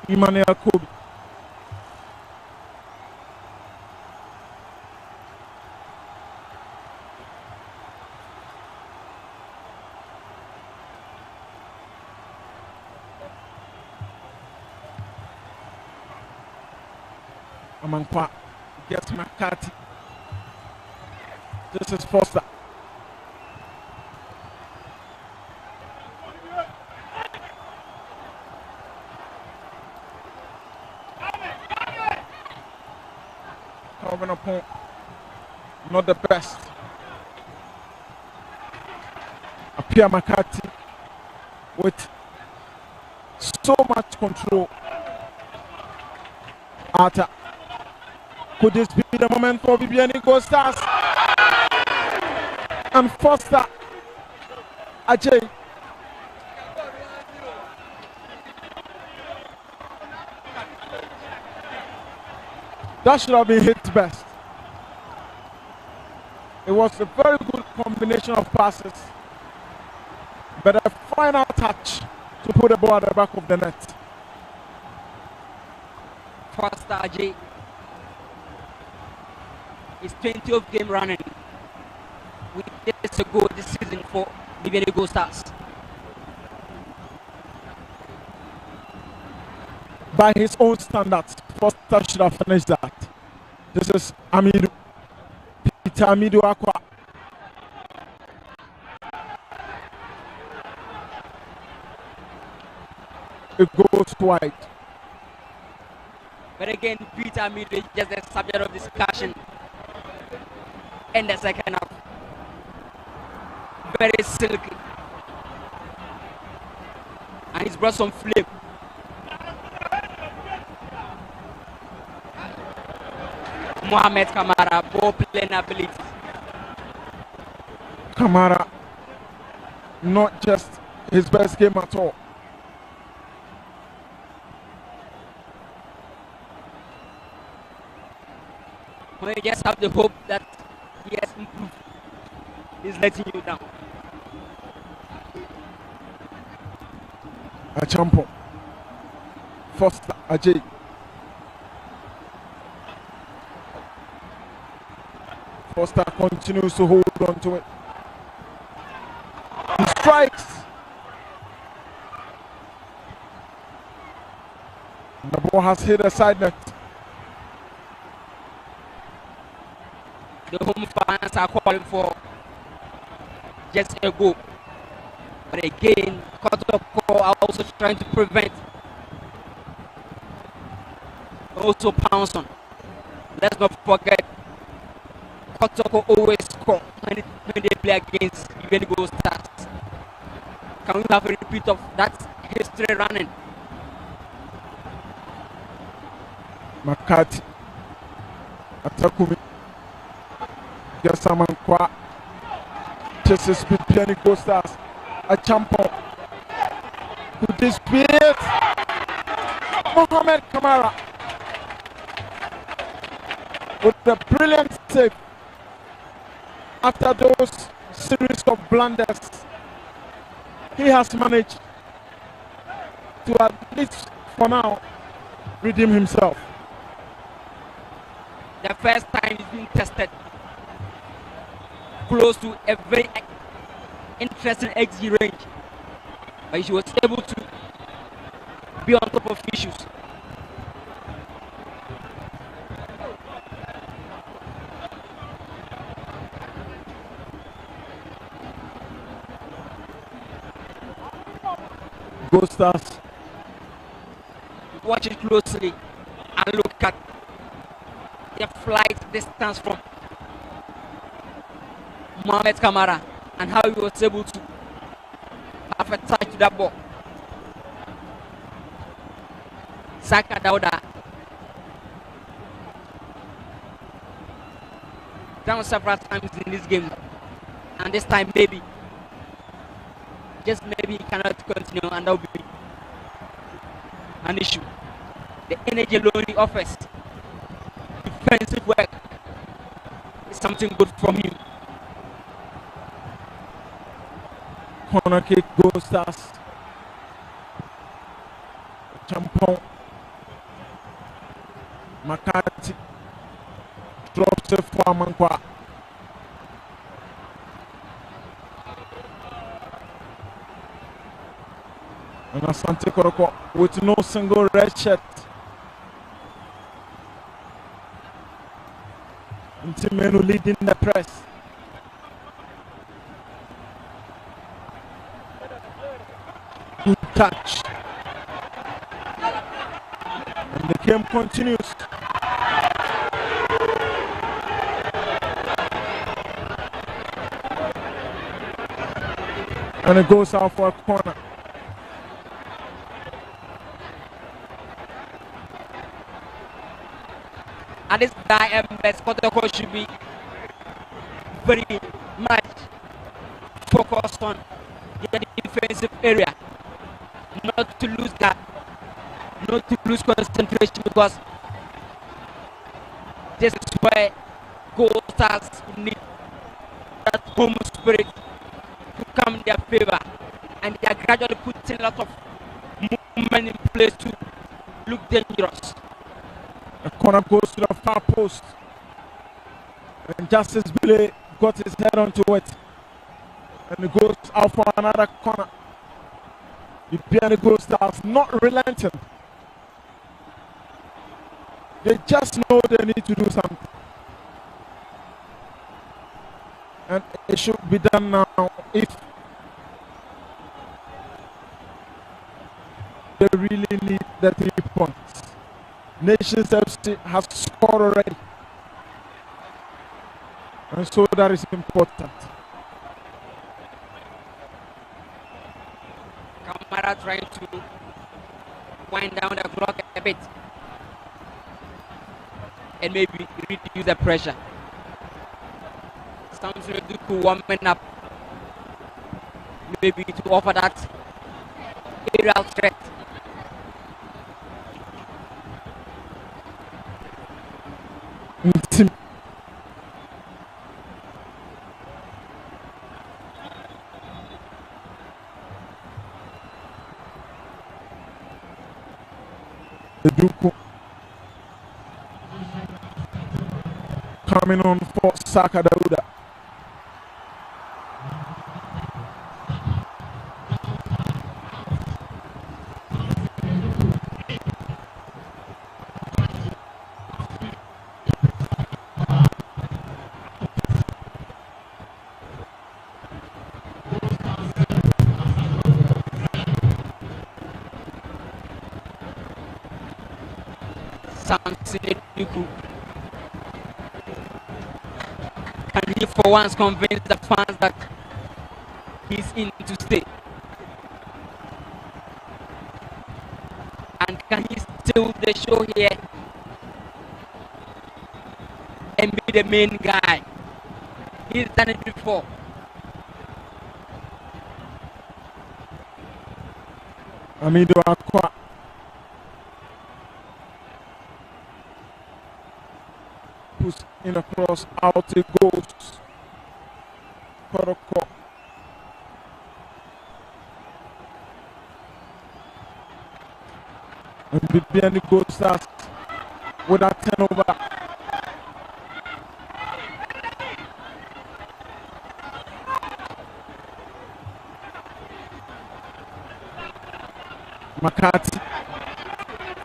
A: Emmanuel Kobe. Amankwa gets McCarthy. This is Foster. Calvin upon not the best. Appear McCarthy with so much control. Atta. Could this be the moment for Bibiani Gold Stars? And Foster Ajay. That should have been hit best. It was a very good combination of passes, but a final touch to put the ball at the back of the net.
B: Foster Ajay. His 20th game running with this goal this season for Bibiani Gold Stars.
A: By his own standards, Foster should have finished that. This is Amidu. Peter Amidu Aqua. It goes wide.
B: But again, Peter Amidu is just the subject of discussion in the second half. Very silky. And he's brought some flip. Mohamed Kamara, ball playing ability.
A: Kamara, not just his best game at all.
B: When you just have the hope that he has improved, he's letting you down.
A: Achampo. Foster Ajay. Foster continues to hold on to it. He strikes. The ball has hit a side net.
B: The home fans are calling for just a goal. But again, Kotoko are also trying to prevent. Also pounce on. Let's not forget, Kotoko always score when they play against even Gold Stars. Can we have a repeat of that history running?
A: Makati Atakumi Gasaman Kwa Chases Bibiani Gold Stars a champion. Could this be it? Mohamed Kamara with a brilliant save after those series of blunders. He has managed to, at least for now, redeem himself.
B: The first time he's been tested close to a very interesting XG range, but he was able to be on top of issues.
A: Gold Stars.
B: Watch it closely and look at the flight distance from Mohamed Kamara and how he was able to have a touch to that ball. Saka Dauda down several times in this game, and this time maybe, just maybe, he cannot continue, and that will be an issue. The energy alone he offers, defensive work, is something good from him.
A: Corner kick, Gold Stars. Champon. Makati drops it for Mankwa. And Asante Koroko with no single red shirt. Intimenu leading the press. Good touch. And the game continues. And it goes out for a corner.
B: At this time, Kotoko should be very much focused on the defensive area, not to lose that, not to lose concentration, because this is where Gold Stars need that home spirit to come in their favor, and they are gradually putting a lot of movement in place to look dangerous.
A: The corner goes to the far post. And Justice Billy got his head onto it. And it goes out for another corner. The Bibiani Gold Stars not relenting. They just know they need to do something. And it should be done now if they really need the 3 points. Nations FC has scored already, and so that is important.
B: Kamara trying to wind down the clock a bit and maybe reduce the pressure. Samson Duku warming up, maybe to offer that aerial threat.
A: Duku coming on for Saka Dauda.
B: Samson Eduku. Can he for once convince the fans that he's in to stay? And can he steal the show here and be the main guy? He's done it before.
A: Amido Aqua. Puts in a cross, out it goes. Kotoko. And Bibiani goes starts with a turnover. McCarthy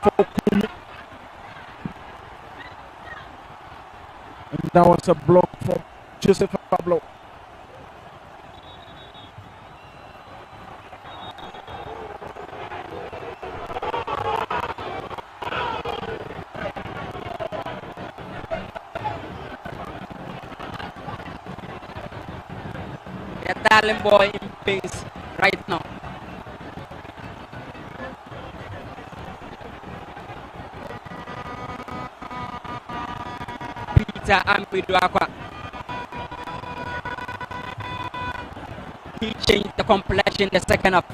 A: for Kumi. And that was a block from Joseph Pablo.
B: The darling boy in pace right now. Ambiduakwa. He changed the complexion the second half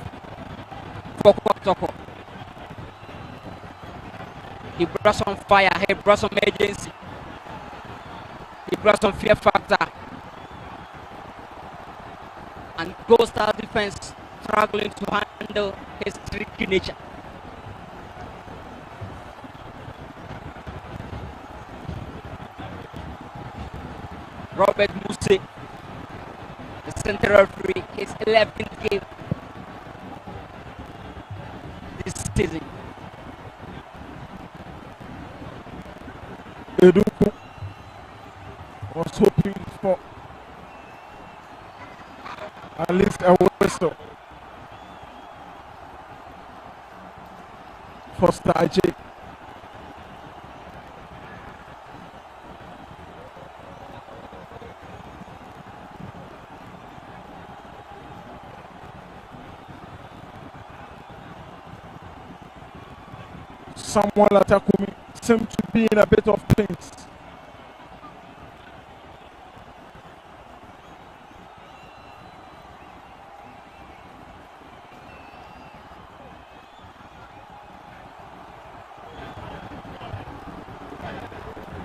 B: for Kotoko. He brought some fire, he brought some agency, he brought some fear factor. And Gold Star defense struggling to handle his tricky nature. Robert Muse, the central referee, his 11th game this season.
A: Eduku was hoping for at least a whistle for Star J. Samuel Atakumi seemed to be in a bit of pains.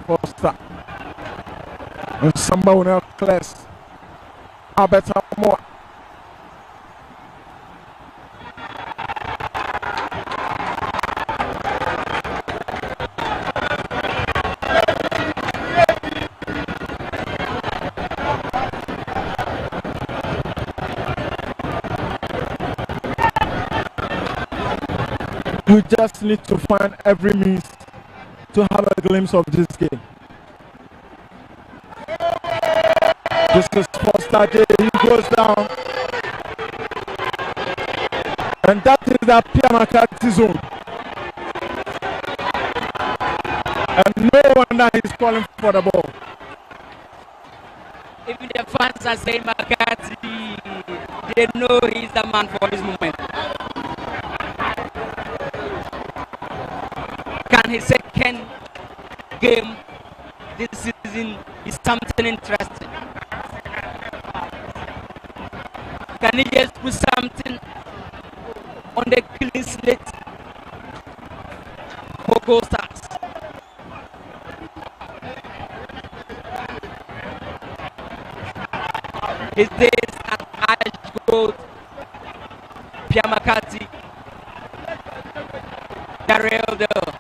A: Foster and Samba will now class. Albert Moore. We just need to find every means to have a glimpse of this game. This is Foster J. He goes down. And that is the Pierre McCarthy zone. And no wonder he's calling for the ball.
B: Even the fans are saying McCarthy, they know he's the man for this moment. Can his second game this season be something interesting? Can he just put something on the clean slate for Gold Stars? His days at Ash Gold, Pierre McCarthy, Darrell Dell.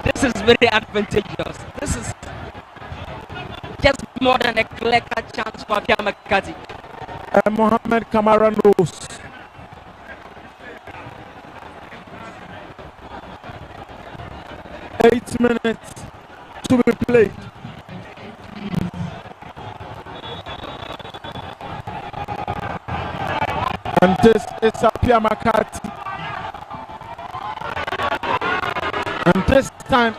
B: This is very advantageous. This is just more than a clear-cut chance for Pierre McCarthy.
A: And Mohamed Kamara knows. Eight minutes to be played. This is Apia McCarthy. And this time,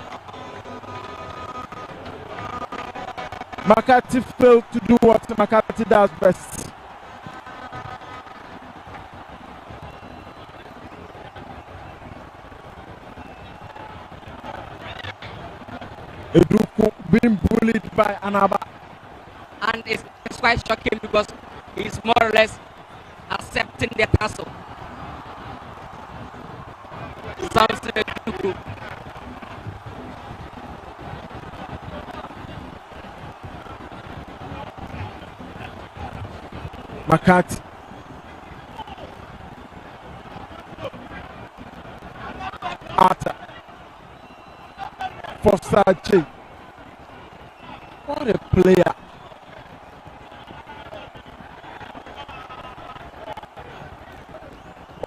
A: McCarthy failed to do what McCarthy does best. Eduku being bullied by Anaba.
B: And it's quite shocking because he's more or less accepting the tussle. Samson Eduku.
A: McCarthy. Arthur. Foster J. What a player.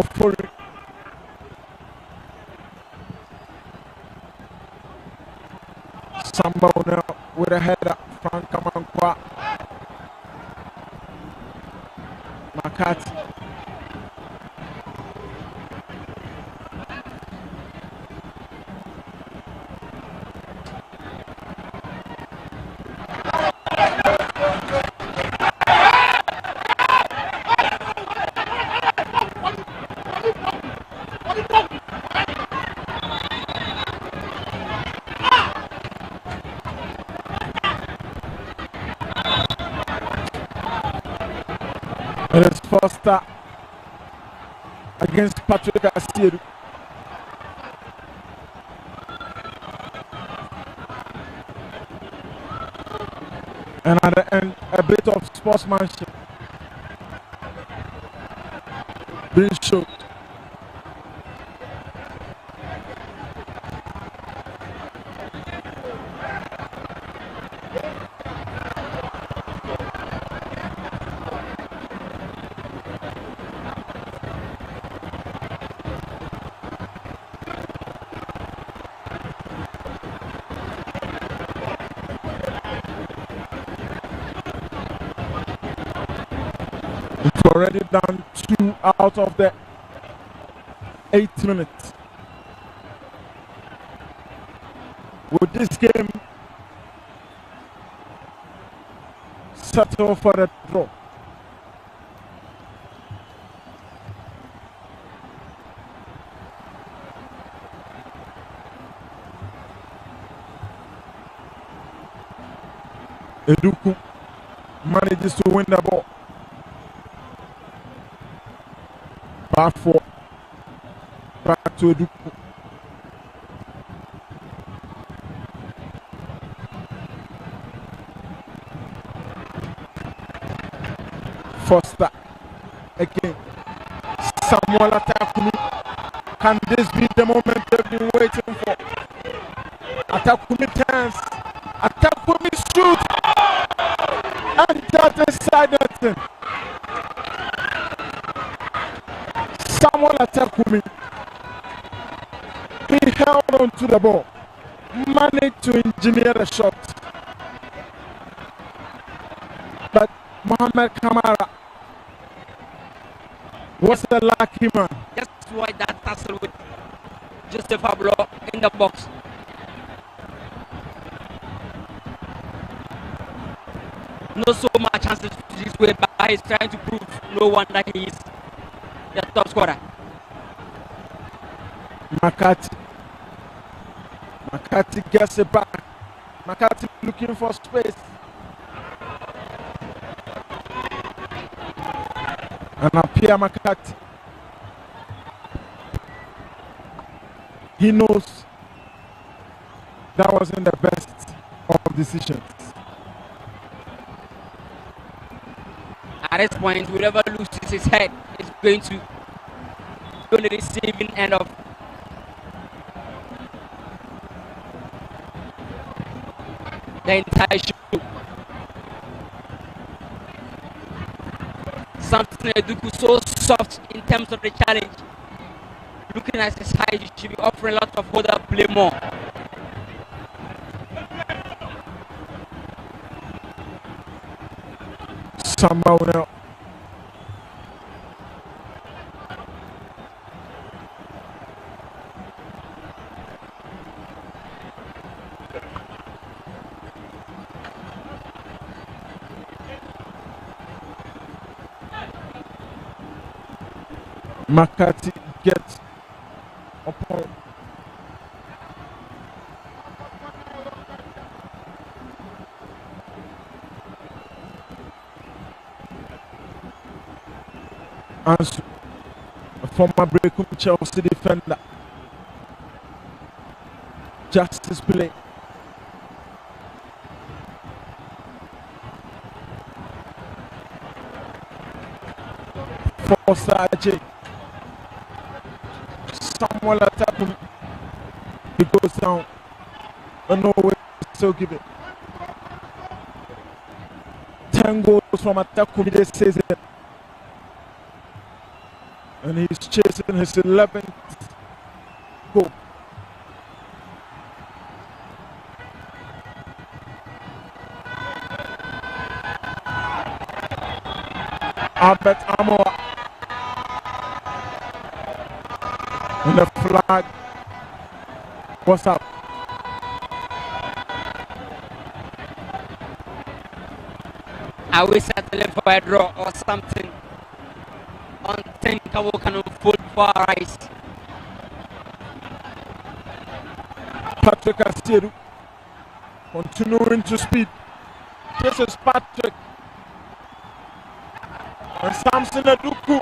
A: Ofori. Samba now with a header. Frank Kamankwa. McCarthy. It is Foster against Patrick Asiedu. And at the end, a bit of sportsmanship being showed. It's already done 2 out of the 8 minutes. With this game settle for the draw. Eduku manages to win the ball. Back for back to Eduku. Foster again. Samuel Atakumi. Can this be the moment they've been waiting for? Atakumi turns. Atakumi shoots. And that is side nothing. Samuel Atakumi. He held on to the ball. Managed to engineer the shot. But Mohamed Kamara was the lucky man.
B: Just why that tussle with Joseph Pablo in the box. Not so much chances this way, but he's trying to prove no one that he is the top scorer.
A: McCarthy gets it back. McCarthy looking for space. And Apia McCarthy. He knows that wasn't the best of decisions.
B: At this point, whoever loses his head is going to go to the receiving end of the entire show. Samson Eduku so soft in terms of the challenge. Looking at his height, you should be offering a lot of other play more.
A: Somehow now. McCarthy gets upon Ansu, a former Breakum Chelsea defender. Justice play. For Saji. Samuel attacking. He goes down. And no way still give it. 10 goals from Ataku this season. And he's chasing his 11th goal. Albert Amoa. And the flag. What's up?
B: Are we settling for a draw or something? Unthinkable kind of food for our eyes.
A: Patrick Asiedu continuing to speed. This is Patrick. And Samson Aduku.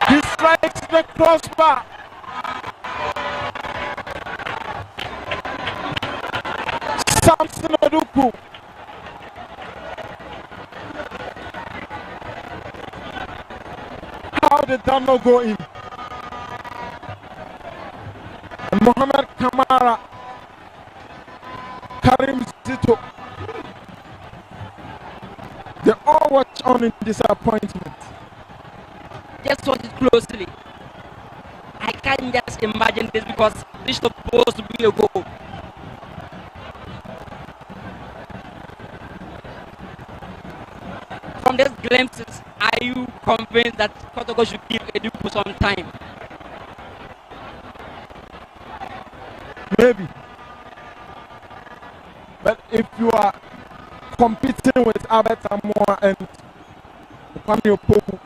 A: He strikes the crossbar. Samson Aduku. How did that not go in? And Mohamed Kamara, Karim Zito, they all watch on in disappointment.
B: Just watch it closely. I can't just imagine this because this is supposed to be a goal. From these glimpses, are you convinced that Kotoko should give Eduku some time?
A: Maybe. But if you are competing with Albert Amoa and Kwame Opoku,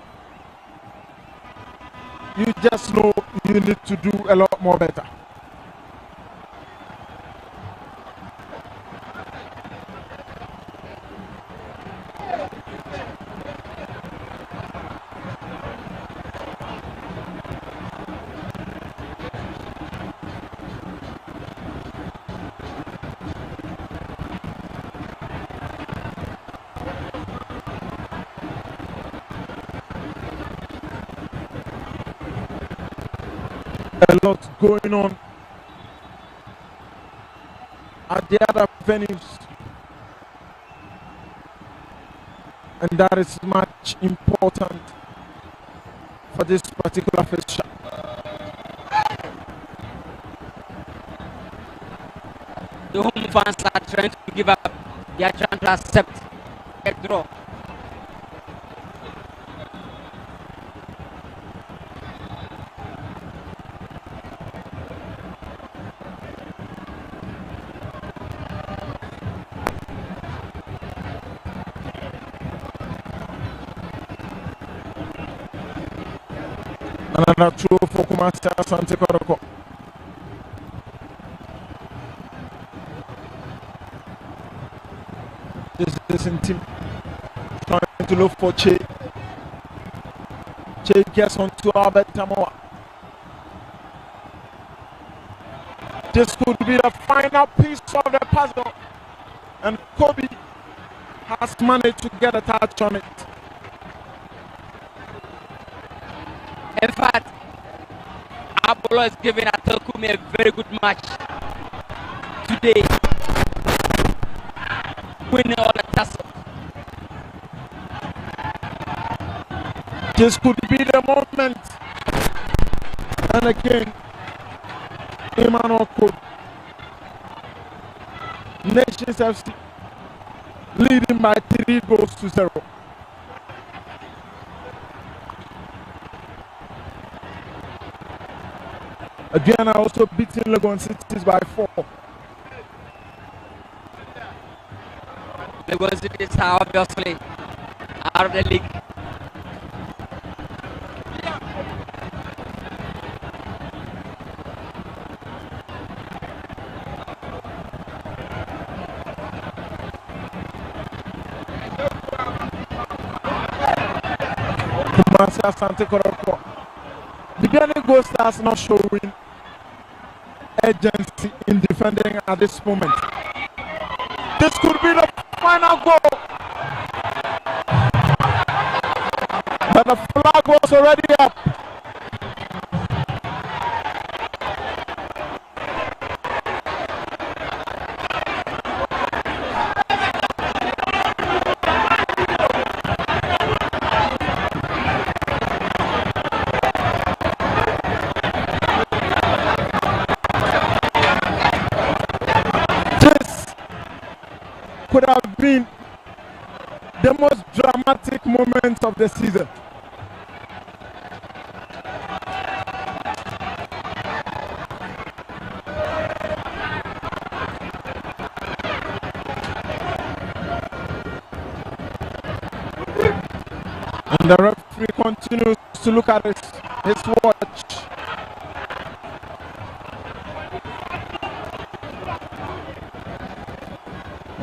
A: you just know you need to do a lot more better. A lot going on at the other venues, and that is much important for this particular fixture.
B: The home fans are trying to give up. They are trying to accept a draw.
A: Another throw for Kumasi Asante Kotoko. This is in team trying to look for Che. Che gets onto Albert Amoa. This could be the final piece of the puzzle, and Kobe has managed to get a touch on it.
B: In fact, Apollo is giving Atakume a very good match today, winning all the tussle.
A: This could be the moment. And again, Emmanuel Code, Nations FC, leading by 3-0. Adriana also beating Legon Cities by 4.
B: Legon Cities are obviously out of the league.
A: Asante Kotoko. Bibiani Gold Stars not showing urgency in defending at this moment. This could be the final goal. But the flag was already up. This could have been the most dramatic moment of the season. And the referee continues to look at his watch.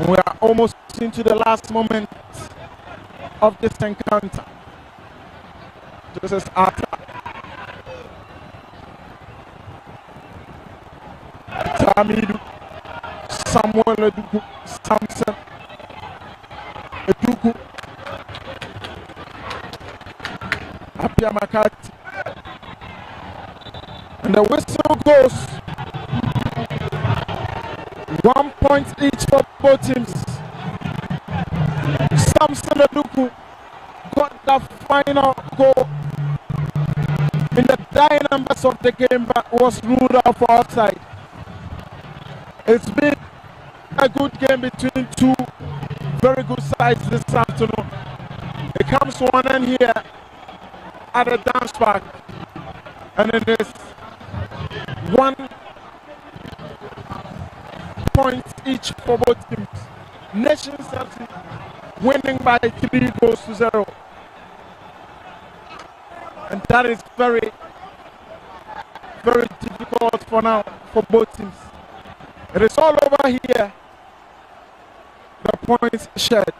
A: We are almost into the last moment of this encounter. This is Arthur. Tamidu. Samuel Eduku. Samson. Eduku. Apia Makati. And the whistle goes. 1 point each for both teams. Samson Eduku got the final goal in the dying numbers of the game, but was ruled out for outside. It's been a good game between two very good sides this afternoon. It comes to one end here at the dance park, and it is 1 point each for both teams. Nations FC winning by 3-0. And that is very, very difficult for now for both teams. It is all over here. The points shared.